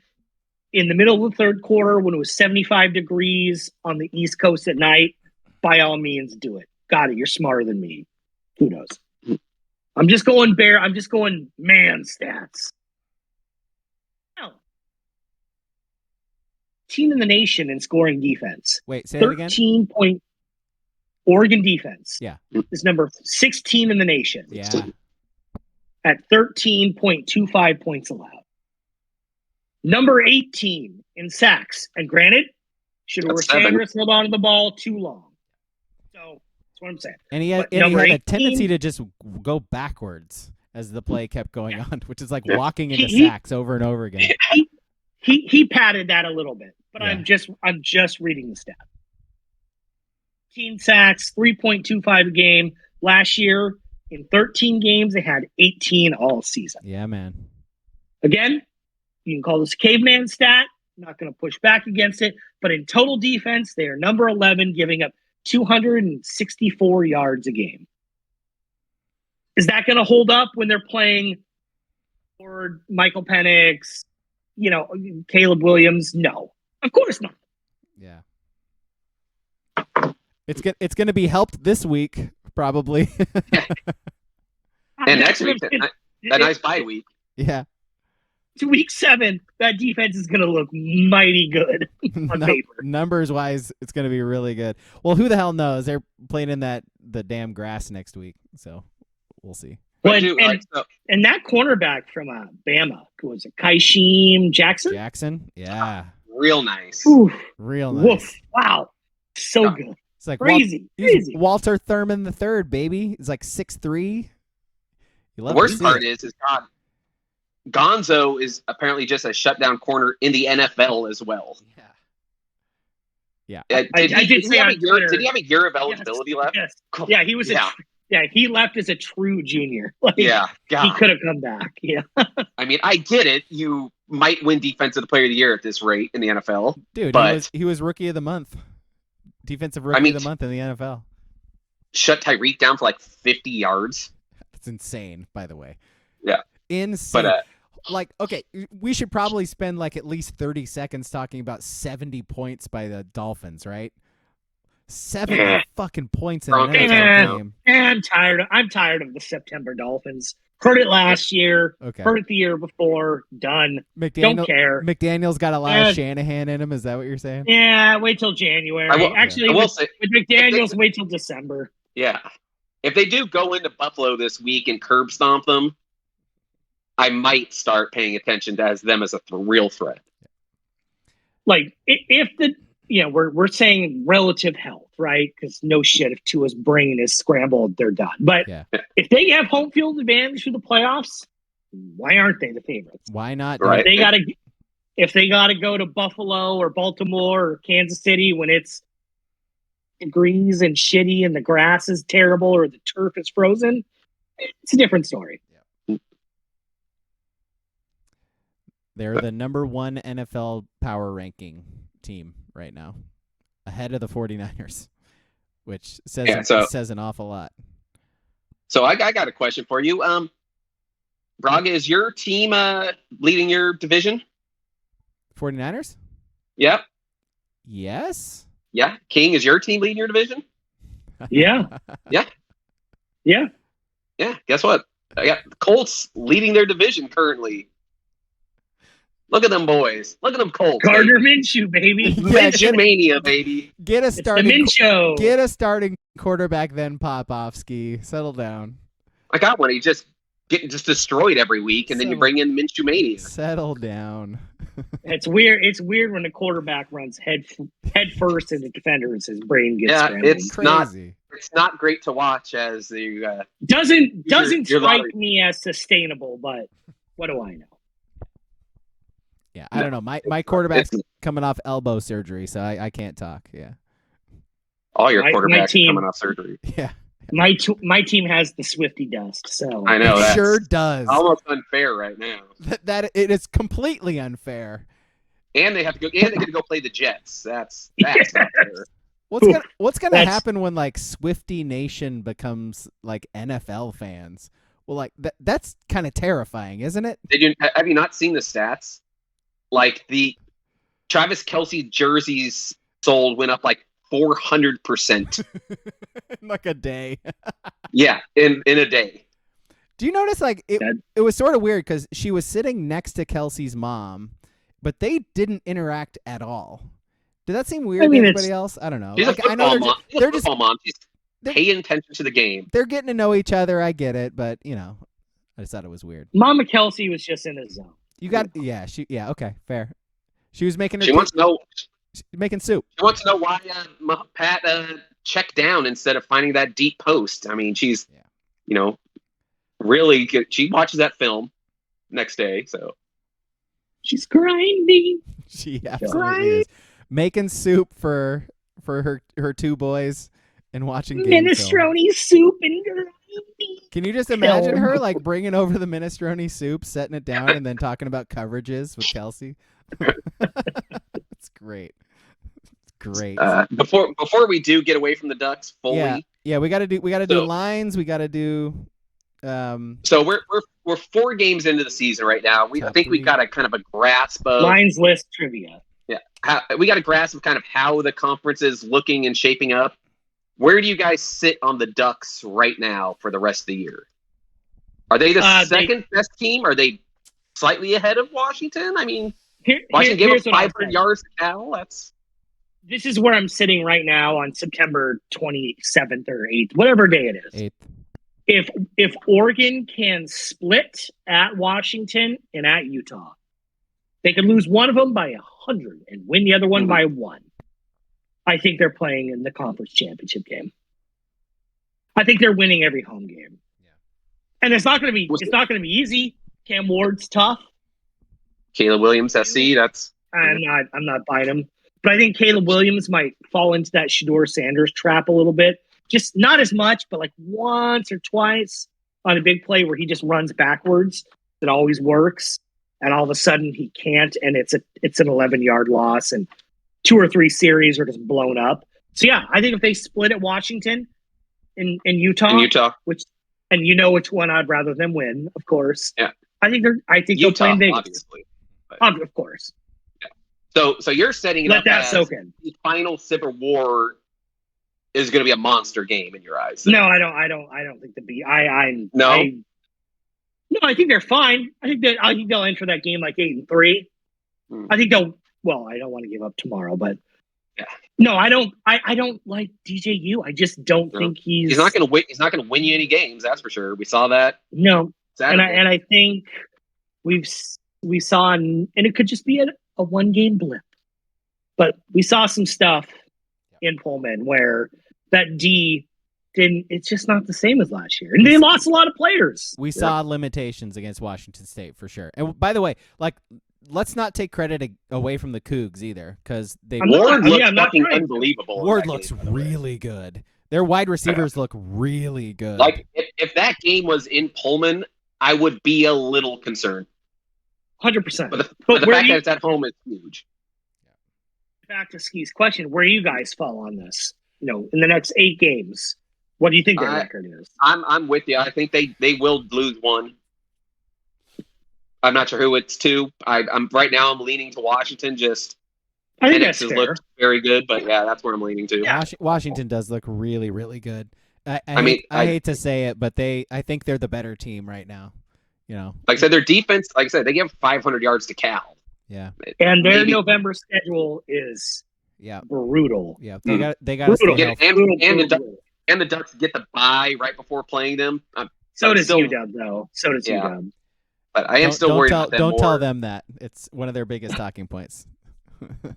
in the middle of the third quarter when it was 75 degrees on the East Coast at night, by all means, do it. Got it. You're smarter than me. Who knows? I'm just going man stats. Now, team in the nation in scoring defense. Wait, say that again? 13 point Oregon defense. Yeah. Is number 16 in the nation. Yeah. At 13.25 points allowed. Number 18 in sacks. And granted, Shedeur Sanders held on to the ball too long. So that's what I'm saying. And he had a tendency to just go backwards as the play kept going on, which is like walking into sacks over and over again. He padded that a little bit, but I'm just reading the stat. 15 sacks, 3.25 a game. Last year, in 13 games, they had 18 all season. Yeah, man. Again, you can call this a caveman stat. I'm not going to push back against it. But in total defense, they are number 11, giving up 264 yards a game. Is that going to hold up when they're playing for Michael Penix, Caleb Williams? No, of course not. Yeah. It's going to be helped this week, probably. And next week, a nice bye week. Yeah. To week 7, that defense is going to look mighty good on paper. Numbers-wise, it's going to be really good. Well, who the hell knows? They're playing in the damn grass next week, so we'll see. Well, and that cornerback from Bama, was it Kaisheem Jackson? Jackson, yeah. Real nice. Oof. Real nice. Woof. Wow. So good. It's like crazy. Walter Thurman III, baby. He's like 6'3". The worst part is God. Gonzo is apparently just a shutdown corner in the NFL as well. Yeah. Did he have a year of eligibility left? Yes. Yeah, he was. He left as a true junior. He could have come back. Yeah. I mean, I get it. You might win Defensive Player of the Year at this rate in the NFL, dude. But he was Rookie of the Month, Defensive Rookie of the Month in the NFL. Shut Tyreek down for like 50 yards. That's insane, by the way. Yeah. Insane. But, okay, we should probably spend at least 30 seconds talking about 70 points by the Dolphins, right? 7 fucking points in an Broncos NFL game. I'm tired of the September Dolphins. Heard it last year. Okay. Heard it the year before. Done. Don't care. McDaniel's got a lot of Shanahan in him. Is that what you're saying? Yeah, wait till January. I will with say, McDaniel's, wait till December. Yeah. If they do go into Buffalo this week and curb stomp them, I might start paying attention to them as a real threat. Like, if the we're saying relative health, right? Because no shit, if Tua's brain is scrambled, they're done. But if they have home field advantage for the playoffs, why aren't they the favorites? Why not? Right. If they gotta go to Buffalo or Baltimore or Kansas City when it's degrees and shitty and the grass is terrible or the turf is frozen, it's a different story. They're the number 1 NFL power ranking team right now, ahead of the 49ers, which says an awful lot. So I got a question for you. Braga, is your team leading your division? 49ers? Yep. Yes. Yeah. King, is your team leading your division? Yeah. Yeah. Yeah. Yeah. Guess what? I got the Colts leading their division currently. Look at them boys. Look at them Colts. Gardner Minshew, baby. Minshew mania, baby. Get a starting Minshew. Get a starting quarterback, then Popovsky. Settle down. I got one. He just getting destroyed every week, and then you bring in Minshew mania. Settle down. It's weird. It's weird when the quarterback runs head first into defenders. His brain gets scrambled. It's crazy. It's not great to watch as the doesn't strike me as sustainable. But what do I know? Yeah, I don't know. My quarterback's coming off elbow surgery, so I can't talk. Yeah. All your quarterbacks are coming off surgery. Yeah. My team has the Swifty dust, so I know it sure does. Almost unfair right now. That it is completely unfair. And they have to go. And they get to go play the Jets. That's not fair. What's gonna happen when like Swifty Nation becomes like NFL fans? Well, like that's kind of terrifying, isn't it? Have you not seen the stats? Like the Travis Kelce jerseys sold went up like 400%. In like a day. Yeah, in a day. Do you notice like it was sort of weird because she was sitting next to Kelce's mom, but they didn't interact at all. Did that seem weird to anybody else? I don't know. She's like, a football mom. They're just mom. She's paying attention to the game. They're getting to know each other. I get it, but I just thought it was weird. Mama Kelce was just in his zone. Okay, fair. She was making her. She wants to know. Making soup. She wants to know why Pat checked down instead of finding that deep post. I mean, she's, really good. She watches that film next day, so she's grinding. She absolutely is making soup for her 2 boys and watching minestrone soup and grinding. Can you just imagine her like bringing over the minestrone soup, setting it down, and then talking about coverages with Kelce? It's great. It's great. Before we do get away from the Ducks fully, we got to do lines. We got to do. So we're 4 games into the season right now. I think we got a kind of a grasp of lines list trivia. Yeah, we got a grasp of kind of how the conference is looking and shaping up. Where do you guys sit on the Ducks right now for the rest of the year? Are they the second best team? Are they slightly ahead of Washington? I mean, Washington gave up 500 yards to Cal. This is where I'm sitting right now on September 27th or 8th, whatever day it is. 8th. If Oregon can split at Washington and at Utah, they could lose one of them by 100 and win the other one by 1. I think they're playing in the conference championship game. I think they're winning every home game. Yeah. And it's not going to be easy. Cam Ward's tough. Caleb Williams, SC, I'm not buying him. But I think Caleb Williams might fall into that Shedeur Sanders trap a little bit. Just not as much, but like once or twice on a big play where he just runs backwards. It always works. And all of a sudden he can't, and it's an 11-yard loss, and 2 or 3 series are just blown up. So yeah, I think if they split at Washington in Utah, which which one I'd rather them win, of course. Yeah. I think they'll play in Vegas. Obviously. Of course. Yeah. So you're setting it Let up that as soak in. the final Civil War is going to be a monster game in your eyes. No, I don't think the B. No? No, I think they're fine. I think they'll enter that game like 8-3. I think they'll. Well, I don't want to give up tomorrow, but yeah. No, I don't. I don't like DJU. I just don't think he's not going to win. He's not going to win you any games. That's for sure. We saw that. No, Saturday. and I think we saw, and it could just be a 1-game blip, but we saw some stuff in Pullman where that D didn't. It's just not the same as last year, and they lost a lot of players. We saw limitations against Washington State for sure. And by the way, like, let's not take credit away from the Cougs either, because Ward looks fucking unbelievable. Ward looks really good. Their wide receivers look really good. Like, if that game was in Pullman, I would be a little concerned. 100%. But the fact that it's at home is huge. Back to Ski's question, where you guys fall on this? In the next 8 games, what do you think their record is? I'm with you. I think they will lose one. I'm not sure who it's to. I'm right now. I'm leaning to Washington. I think that's fair. Looked very good, but yeah, that's where I'm leaning to. Yeah. Washington does look really, really good. I hate to say it, but I think they're the better team right now. Like I said, their defense. Like I said, they give 500 yards to Cal. Yeah, and their November schedule is brutal. Yeah, they got to stay healthy. And the Ducks get the bye right before playing them. So does UW, though. So does UW. But I am still worried about them. Don't tell them that. It's one of their biggest talking points.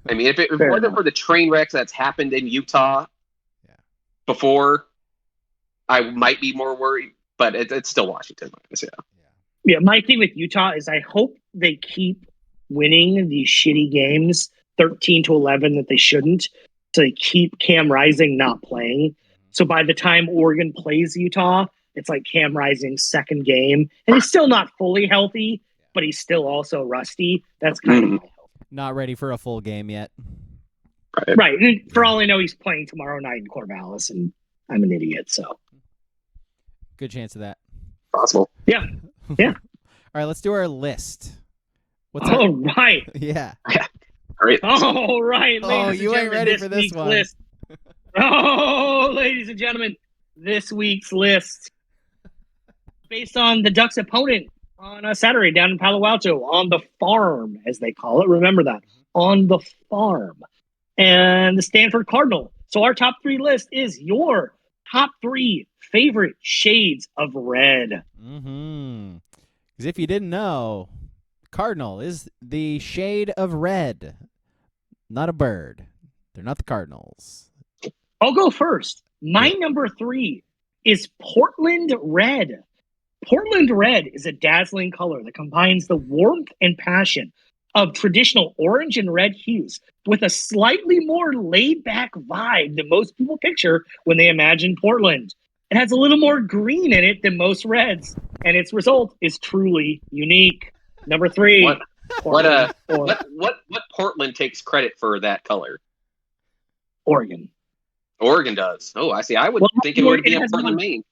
I mean, if it wasn't for the train wrecks that's happened in Utah before, I might be more worried. But it's still Washington. Yeah, my thing with Utah is I hope they keep winning these shitty games, 13-11 that they shouldn't. So they keep Cam Rising not playing. So by the time Oregon plays Utah, it's like Cam Rising's second game. And he's still not fully healthy, but he's still also rusty. That's kind of my hope. Not ready for a full game yet. Right. And for all I know, he's playing tomorrow night in Corvallis, and I'm an idiot, so. Good chance of that. Possible. Yeah. Yeah. All right, let's do our list. Right. Yeah. Great. All right. Oh, you ain't ready for this one. List. Oh, ladies and gentlemen, this week's list, based on the Ducks' opponent on a Saturday down in Palo Alto, on the farm, as they call it. Remember that. On the farm. And the Stanford Cardinal. So our top 3 list is your top 3 favorite shades of red. Mm-hmm. Because if you didn't know, Cardinal is the shade of red, not a bird. They're not the Cardinals. I'll go first. My number 3 is Portland Red. Portland Red is a dazzling color that combines the warmth and passion of traditional orange and red hues with a slightly more laid-back vibe than most people picture when they imagine Portland. It has a little more green in it than most reds, and its result is truly unique. Number 3. What Portland takes credit for that color? Oregon. Oregon does. Oh, I see. I would think it would be in Portland, Maine.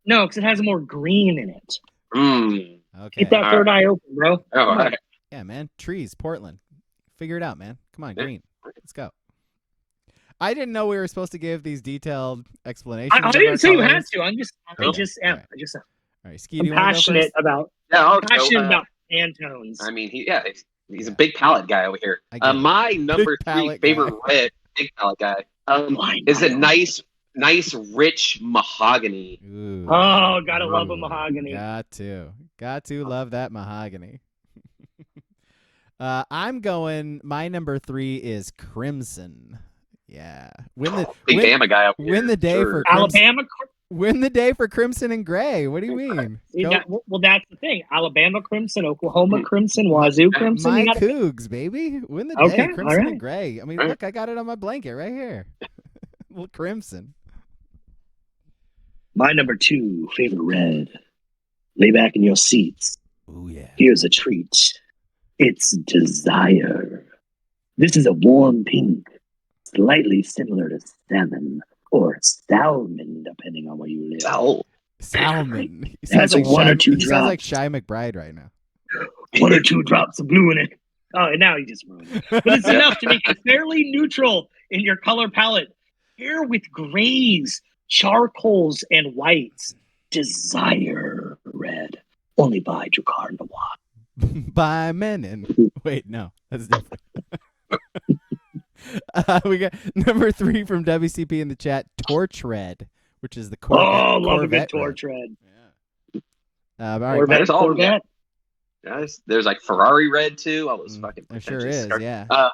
No, because it has more green in it. Okay. Keep that third eye open, bro. Oh, all right. Yeah, man. Trees, Portland. Figure it out, man. Come on, green. Let's go. I didn't know we were supposed to give these detailed explanations. I didn't say you had to. I just am. All right, Ski, I'm passionate about Pantones. I mean, he's a big palette guy over here. My number 3 favorite red, big palette guy, is a nice, rich mahogany. Ooh. Oh, gotta love a mahogany. Got to love that mahogany. I'm going. My number 3 is crimson. Yeah, big Bama guy up here. Win the day for Alabama. Win the day for crimson and gray. What do you mean? Well, that's the thing. Alabama crimson, Oklahoma crimson, Wazoo crimson. My Cougs, baby. Win the day, crimson and gray. I mean, look, I got it on my blanket right here. Well, crimson. My number 2 favorite red. Lay back in your seats. Oh yeah. Here's a treat. It's desire. This is a warm pink, slightly similar to salmon or salmon, depending on where you live. Salmon. That's like 1 or 2 drops. He sounds like Shy McBride right now. 1 or 2 drops of blue in it. Oh, and now he just ruined it. But it's enough to make it fairly neutral in your color palette. Pair with grays, charcoals, and whites. Desire red. Only by Drakkar Noir. By Menon. Wait, no, that's different. We got number 3 from WCP in the chat, Torch Red, which is the Corvette. Oh, love a good Corvette torch red. Yeah. All right, Corvette, There's all- Corvette. There's like Ferrari red too. All those fucking There sure pretentious is, cars. yeah.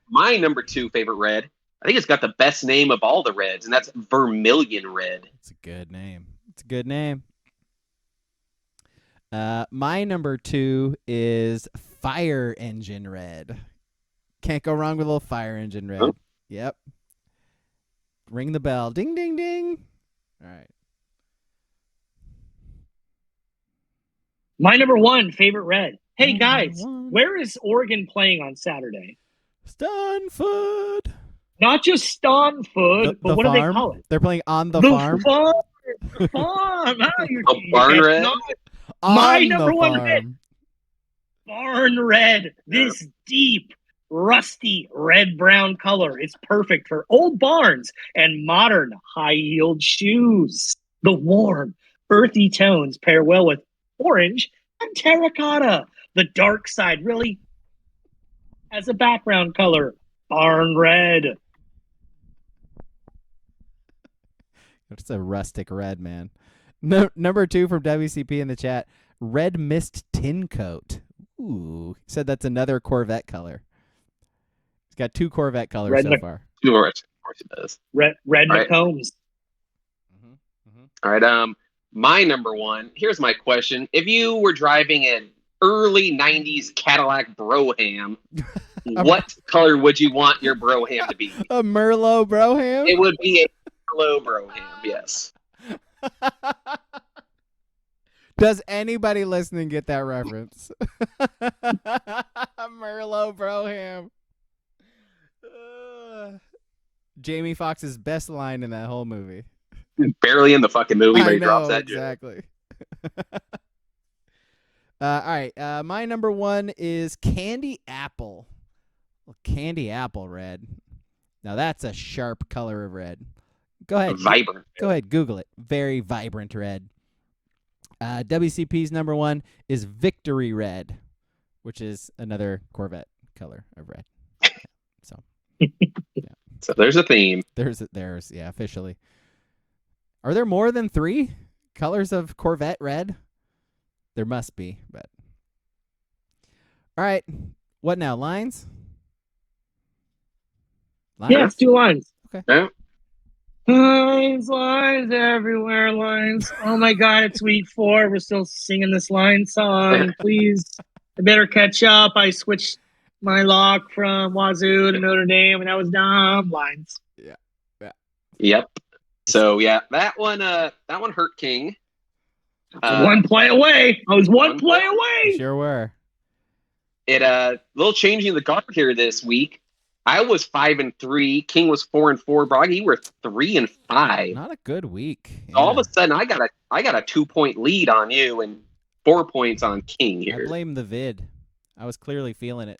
My number 2 favorite red. I think it's got the best name of all the reds, and that's Vermilion Red. It's a good name. It's a good name. My number 2 is Fire Engine Red. Can't go wrong with a little Fire Engine Red. Oh. Yep. Ring the bell. Ding, ding, ding. All right. My number 1 favorite red. Hey, Number guys, 1. where is Oregon playing on Saturday? Stanford. Not just Stanford, but what do they farm? call it? They're playing on the farm. Farm. The farm. Huh? Barn red? My On number the 1 farm. red. Barn red. This deep, rusty red-brown color is perfect for old barns and modern high-heeled shoes. The warm, earthy tones pair well with orange and terracotta. The dark side really has a background color. Barn red. It's a rustic red, man. Number 2 from WCP in the chat, Red Mist Tin Coat. Ooh, said that's another Corvette color. It's got 2 Corvette colors Red so Mc- far. Of course it does. Red Right. McCombs. All right. My number 1. Here's my question: if you were driving an early '90s Cadillac Brougham, what color would you want your Brougham to be? A Merlot Broham? It would be a Merlot Brougham. Yes. Does anybody listening get that reference? Merlot Broham. Jamie Foxx's best line in that whole movie. Barely in the fucking movie, but I he drops know, that joke. exactly. All right. My number 1 is Candy Apple. Candy Apple red. Now that's a sharp color of red. Go ahead. Vibrant. Go ahead. Google it. Very vibrant red. WCP's number 1 is Victory Red, which is another Corvette color of red. So, yeah. So there's a theme. There's yeah, officially. Are there more than 3 colors of Corvette red? There must be, but. All right. What now? Lines? Yeah, it's 2 lines. Okay. Yeah. Lines everywhere, lines. Oh my God, it's week 4. We're still singing this line song. Please, I better catch up. I switched my lock from Wazoo to Notre Dame, and that was dumb. Lines. Yep. So yeah, that one hurt King. 1 play away. I was one play away. Sure were. Little changing the guard here this week. I was 5-3. King was 4-4. Braga, you were 3-5. Not a good week. Yeah. All of a sudden, I got a 2-point lead on you and 4 points on King I here. blame the vid. I was clearly feeling it.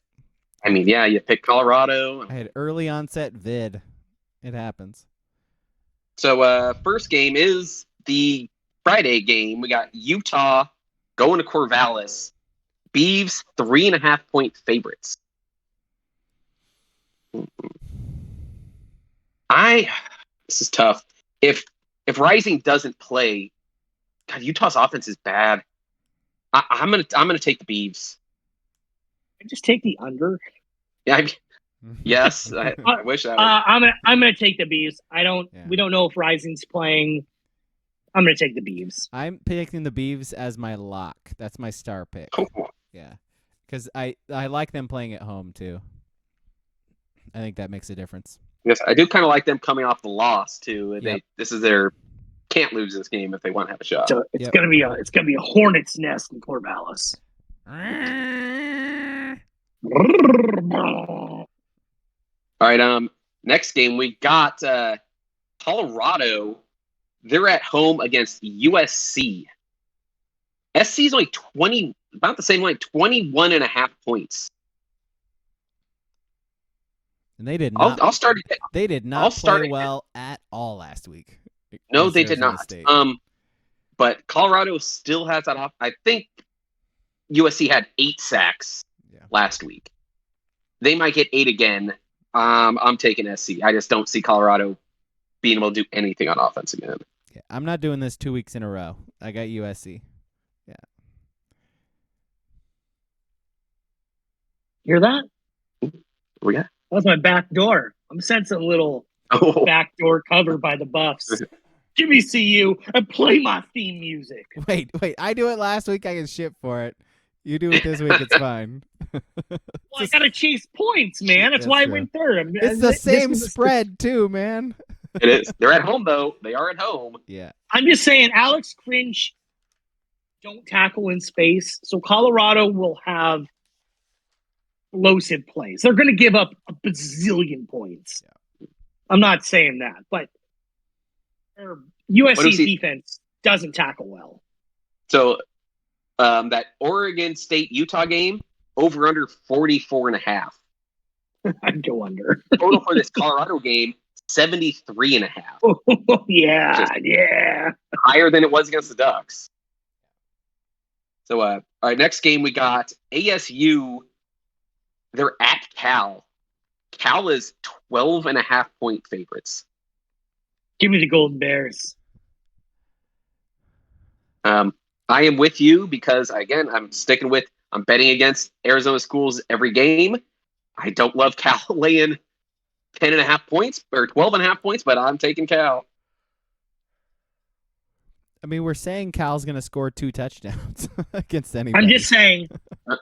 I mean, yeah, you picked Colorado. I had early onset vid. It happens. So first game is the Friday game. We got Utah going to Corvallis. Beavs 3.5-point favorites. This is tough. If Rising doesn't play, God, Utah's offense is bad. I'm gonna take the Beavs. Just take the under. Yeah, yes. I wish that. I'm gonna take the Beavs. Yeah. We don't know if Rising's playing. I'm gonna take the Beavs. I'm picking the Beavs as my lock. That's my star pick. Oh. Yeah, because I like them playing at home too. I think that makes a difference. Yes, I do kind of like them coming off the loss too. Yep. This is their can't lose this game if they want to have a shot. So it's Yep. gonna be a hornet's nest in Corvallis. All right. Next game we got Colorado. They're at home against USC. SC is only about the same, like 21.5 points. And they did not. I'll start it. They did not play well at all last week. No, they did Arizona not. State. But Colorado still has that off. I think USC had 8 sacks last week. They might get 8 again. I'm taking SC. I just don't see Colorado being able to do anything on offense again. Yeah, I'm not doing this 2 weeks in a row. I got USC. Yeah. Hear that? Oh, yeah. That's my back door. I'm sensing a little back door cover by the Buffs. Give me CU and play my theme music. Wait. I do it last week. I get shit for it. You do it this week. It's fine. Well, I gotta chase points, man. That's why true. I went third. It's the same spread too, man. It is. They're at home though. They are at home. Yeah. I'm just saying, Alex Cringe don't tackle in space, so Colorado will have explosive plays. They're going to give up a bazillion points. Yeah. I'm not saying that, but USC's defense doesn't tackle well. So that Oregon State Utah game, over under 44.5. I'd go under. Total for this Colorado game, 73.5. Oh, yeah. Higher than it was against the Ducks. So, all right, next game we got ASU. They're at Cal. Cal is 12.5-point favorites. Give me the Golden Bears. I am with you because, again, I'm betting against Arizona schools every game. I don't love Cal laying 10.5 points or 12.5 points, but I'm taking Cal. I mean, we're saying Cal's going to score 2 touchdowns against anybody. I'm just saying,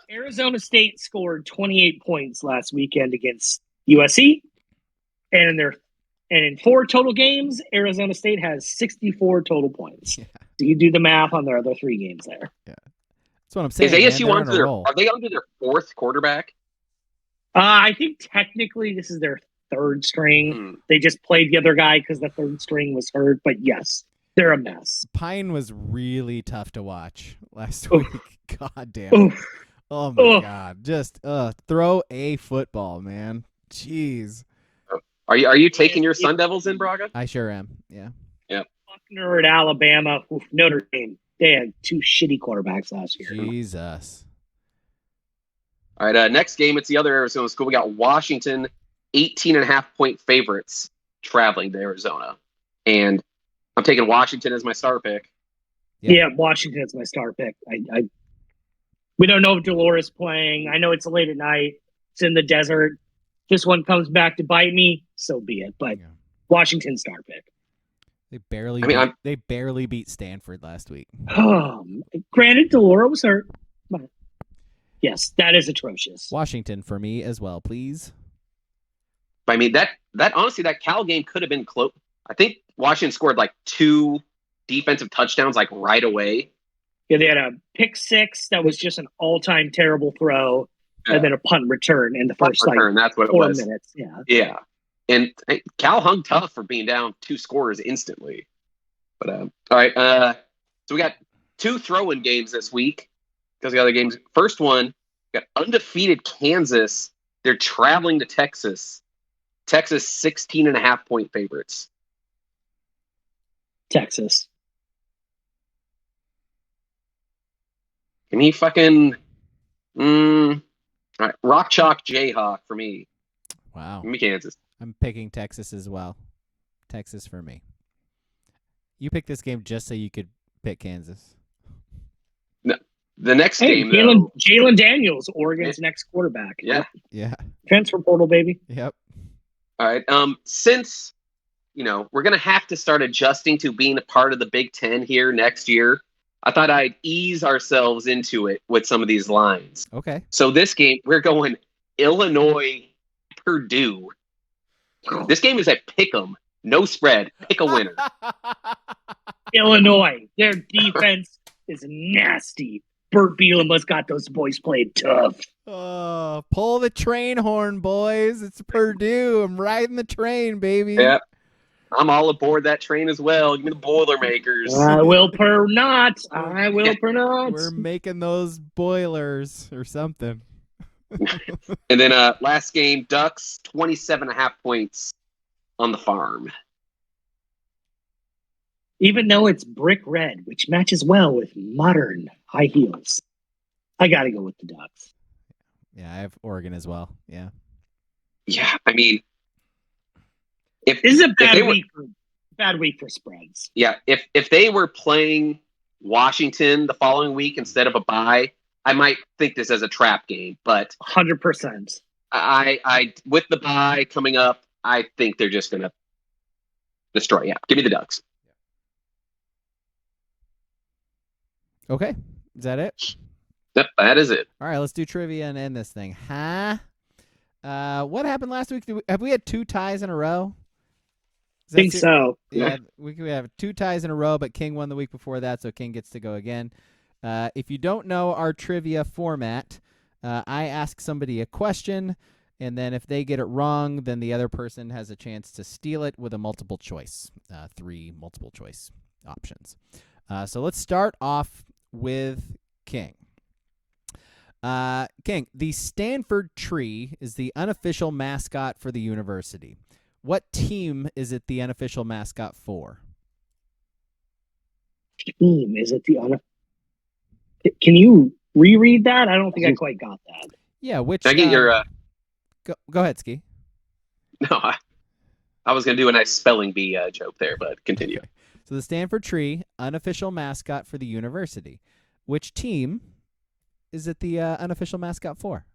Arizona State scored 28 points last weekend against USC, and in 4 total games, Arizona State has 64 total points. Yeah. So you do the math on their other 3 games there. Yeah, that's what I'm saying. Is ASU are they under their 4th quarterback? I think technically this is their 3rd string. They just played the other guy because the 3rd string was hurt. But yes, they're a mess. Pine was really tough to watch last week. God damn it. Oh my God. Just throw a football, man. Jeez. Are you taking your Sun Devils in, Braga? I sure am. Yeah. Buckner at Alabama. Notre Dame. They had 2 shitty quarterbacks last year. Jesus. All right, next game, it's the other Arizona school. We got Washington, 18.5-point favorites traveling to Arizona. And I'm taking Washington as my star pick. Yeah, Washington is my star pick. We don't know if Dolores playing. I know it's late at night. It's in the desert. This one comes back to bite me, so be it. But Washington star pick. They barely beat Stanford last week. Granted, Dolores was hurt. But yes, that is atrocious. Washington for me as well, please. I mean, that honestly, that Cal game could have been close. I think Washington scored like 2 defensive touchdowns like right away. Yeah, they had a pick 6 that was just an all-time terrible throw, and then a punt return in the first that's what 4 it was. minutes. Yeah. And Cal hung tough for being down 2 scores instantly. But all right, so we got 2 throw-in games this week because the other games. First one, we got undefeated Kansas. They're traveling to Texas. Texas 16.5-point favorites. Texas. Give me fucking all right, Rock Chalk Jayhawk for me. Wow. Give me Kansas. I'm picking Texas as well. Texas for me. You picked this game just so you could pick Kansas. No, the next game, Jalen Daniels, Oregon's next quarterback. Yeah. Transfer portal, baby. Yep. All right. Since we're gonna have to start adjusting to being a part of the Big Ten here next year, I thought I'd ease ourselves into it with some of these lines. Okay. So this game, we're going Illinois, Purdue. This game is at Pick'em, no spread. Pick a winner. Illinois, their defense is nasty. Burt Bielema's got those boys playing tough. Pull the train horn, boys. It's Purdue. I'm riding the train, baby. Yeah. I'm all aboard that train as well. Give me the Boilermakers. I will per not. I will per not. We're making those boilers or something. And then last game, Ducks, 27.5 points on the farm. Even though it's brick red, which matches well with modern high heels, I got to go with the Ducks. Yeah, I have Oregon as well. Yeah. Yeah, I mean, This is a bad week for spreads. Yeah, if they were playing Washington the following week instead of a bye, I might think this as a trap game. But 100%. I with the bye coming up, I think they're just gonna destroy. Yeah, give me the Ducks. Okay. Is that it? Yep, that is it. All right, let's do trivia and end this thing. Huh? What happened last week? Have we had 2 ties in a row? Think so. Yeah, we have 2 ties in a row, but King won the week before that, so King gets to go again. If you don't know our trivia format, I ask somebody a question, and then if they get it wrong, then the other person has a chance to steal it with a multiple choice, 3 multiple choice options. So let's start off with King. King, the Stanford tree is the unofficial mascot for the university. What team is it the unofficial mascot for? Team is it the Can you reread that? I don't think I quite got that. Yeah, which? Can I get your? Go ahead, Ski. No, I was gonna do a nice spelling bee joke there, but continue. Okay. So the Stanford tree, unofficial mascot for the university. Which team is it the unofficial mascot for?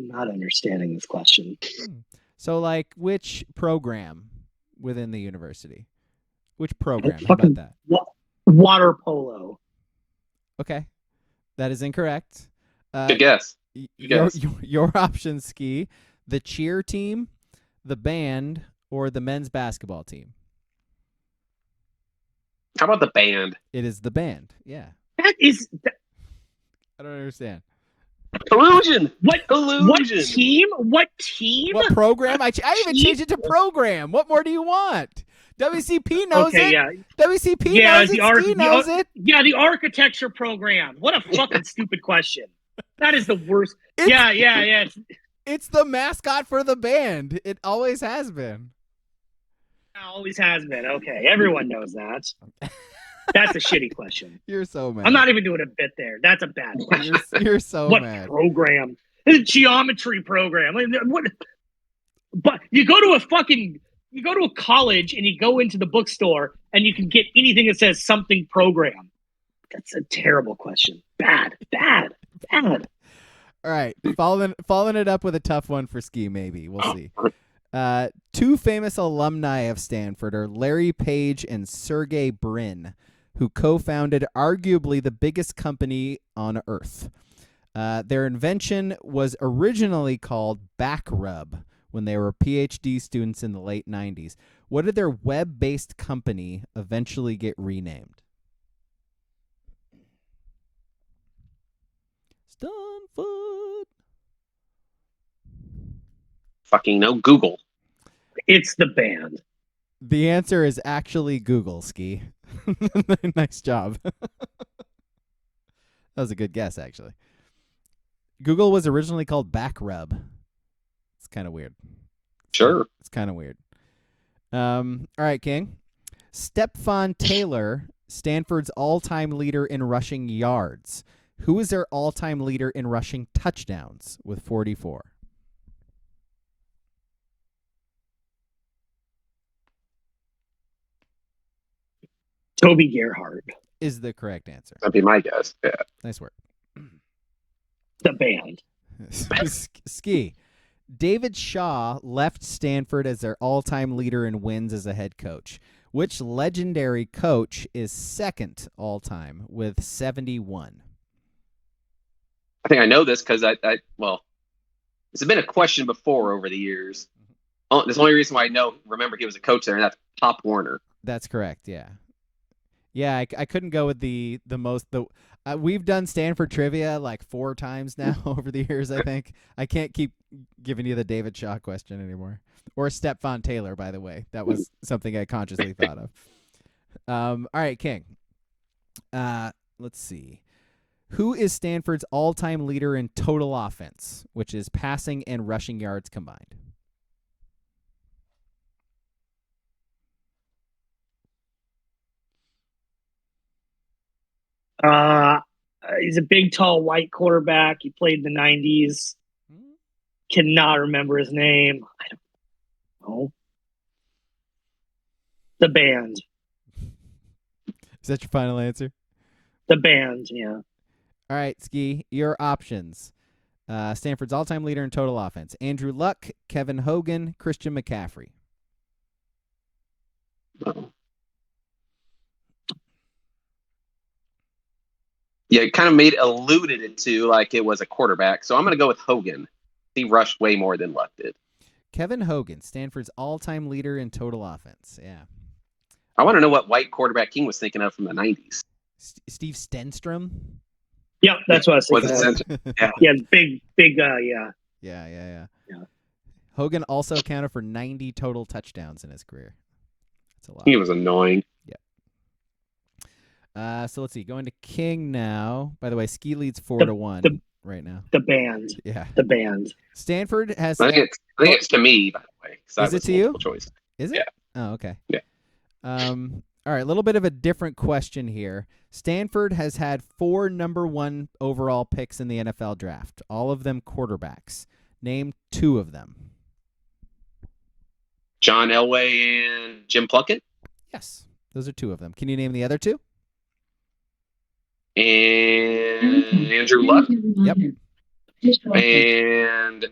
Not understanding this question. So, like, which program within the university? Which program? How about that? Water polo. Okay. That is incorrect. Good guess. Your options, Ski. The cheer team, the band, or the men's basketball team? How about the band? It is the band. Yeah. That is... I don't understand. Collusion. Collusion? What team? What program? I even changed it to program. What more do you want? WCP knows it. Yeah. WCP knows it. Ski knows it. Yeah, the architecture program. What a fucking stupid question. That is the worst. Yeah. It's the mascot for the band. It always has been. Always has been. Okay, everyone knows that. That's a shitty question. You're so mad. I'm not even doing a bit there. That's a bad question. You're so mad. What program? It's a geometry program. What? But you go to a college and you go into the bookstore and you can get anything that says something program. That's a terrible question. Bad. All right, following it up with a tough one for Ski. Maybe we'll see. 2 famous alumni of Stanford are Larry Page and Sergey Brin, who co-founded arguably the biggest company on Earth. Their invention was originally called back rub when they were PhD students in the late 90s. What did their web-based company eventually get renamed? Stanford. Fucking no, Google. It's the band. The answer is actually Google, Ski. Nice job. That was a good guess, actually. Google was originally called back rub. It's kind of weird. Sure. It's kind of weird. All right, King. Stephon Taylor, Stanford's all-time leader in rushing yards. Who is their all-time leader in rushing touchdowns with 44? Toby Gerhardt. Is the correct answer. That'd be my guess. Yeah. Nice work. The band. Ski. David Shaw left Stanford as their all-time leader in wins as a head coach. Which legendary coach is second all-time with 71? I think I know this because well, it's been a question before over the years. That's the only reason why I remember he was a coach there, and that's Pop Warner. That's correct, yeah. Yeah, I couldn't go with the most. We've done Stanford trivia like 4 times now over the years, I think. I can't keep giving you the David Shaw question anymore. Or Stephon Taylor, by the way. That was something I consciously thought of. All right, King. Let's see. Who is Stanford's all-time leader in total offense, which is passing and rushing yards combined? He's a big, tall, white quarterback. He played in the 90s. Cannot remember his name. I don't know. The Band. Is that your final answer? The Band, yeah. All right, Ski, your options. Stanford's all-time leader in total offense. Andrew Luck, Kevin Hogan, Christian McCaffrey. Yeah, it kind of alluded it to like it was a quarterback. So I'm going to go with Hogan. He rushed way more than Luck did. Kevin Hogan, Stanford's all-time leader in total offense. Yeah. I want to know what white quarterback King was thinking of from the 90s. Steve Stenstrom? Yep, that's what I was thinking. Was it yeah, big, yeah. Yeah. Hogan also accounted for 90 total touchdowns in his career. That's a lot. He was annoying. Yeah. So let's see. Going to King now. By the way, Ski leads 4-1 right now. The Band. Yeah. The Band. Stanford has. I think it's to me, by the way. Is it to you? Choice. Is it? Yeah. Oh, okay. Yeah. All right, a little bit of a different question here. Stanford has had 4 number 1 overall picks in the NFL draft, all of them quarterbacks. Name 2 of them. John Elway and Jim Plunkett? Yes, those are 2 of them. Can you name the other 2? And Andrew Luck? Yep. And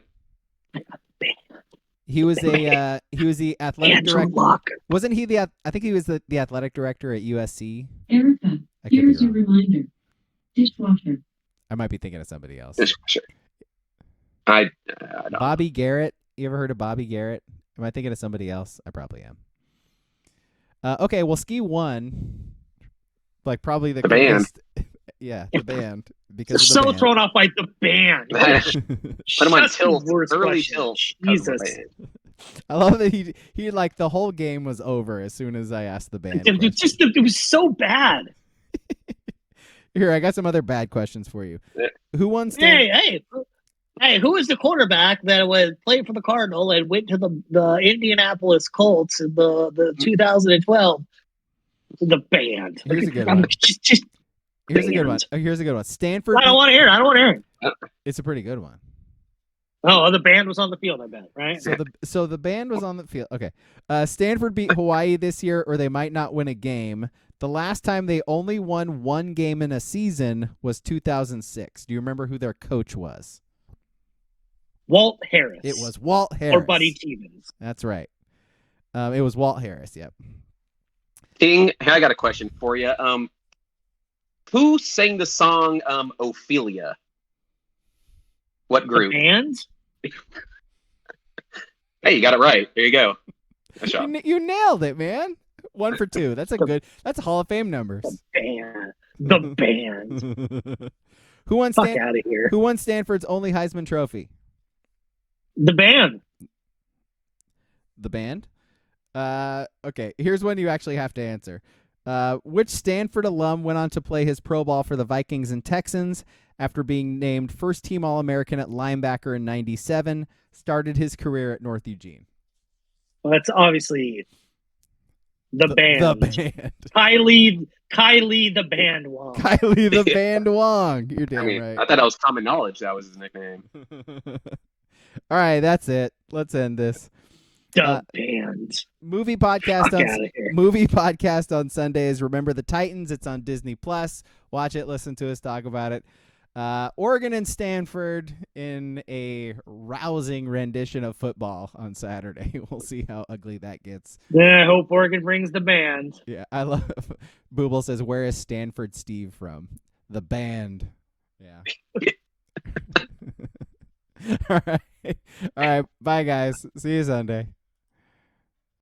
he was the athletic Andrew director. Luck. Wasn't he I think he was the athletic director at USC. Erica, here's your reminder. Dishwasher. I might be thinking of somebody else. Dishwasher. I don't know. Bobby Garrett. You ever heard of Bobby Garrett? Am I thinking of somebody else? I probably am. Okay, well, Ski won. Like probably the band. Yeah, the band. Because so of the band. thrown off by the Band. Put him on tilt. Early question. tilt. Jesus. I love that he like the whole game was over as soon as I asked the band. It was so bad. Here, I got some other bad questions for you. Yeah. Who won? Hey, who is the quarterback that would play for the Cardinal and went to the Indianapolis Colts in the 2012? The Band. Here's a good one. Here's a good one. Here's a good one. Stanford. I don't want to hear it. It's a pretty good one. Oh, the Band was on the field, I bet, right? So the band was on the field. Okay. Stanford beat Hawaii this year, or they might not win a game. The last time they only won 1 game in a season was 2006. Do you remember who their coach was? Walt Harris. It was Walt Harris. Or Buddy Stevens. That's right. It was Walt Harris, yep. King, I got a question for you. Who sang the song Ophelia? What group? The Band? Hey, you got it right. There you go. Nice job. You nailed it, man. 1 for 2. That's that's Hall of Fame numbers. The Band. Who won Fuck out of here. Who won Stanford's only Heisman Trophy? The Band. The Band? Okay, here's one you actually have to answer. Which Stanford alum went on to play his pro ball for the Vikings and Texans after being named first-team All-American at linebacker in 97, started his career at North Eugene? Well, that's obviously the Band. The Band. Kylie the Band Wong. Kylie the Band Wong. You're damn right. I thought that was common knowledge. That was his nickname. All right, that's it. Let's end this. The Band. Movie podcast on Sundays. Remember the Titans. It's on Disney Plus. Watch it. Listen to us talk about it. Oregon and Stanford in a rousing rendition of football on Saturday. We'll see how ugly that gets. Yeah, I hope Oregon brings the Band. Yeah, I love. Booble says, "Where is Stanford Steve from?" The Band. Yeah. All right. Bye, guys. See you Sunday.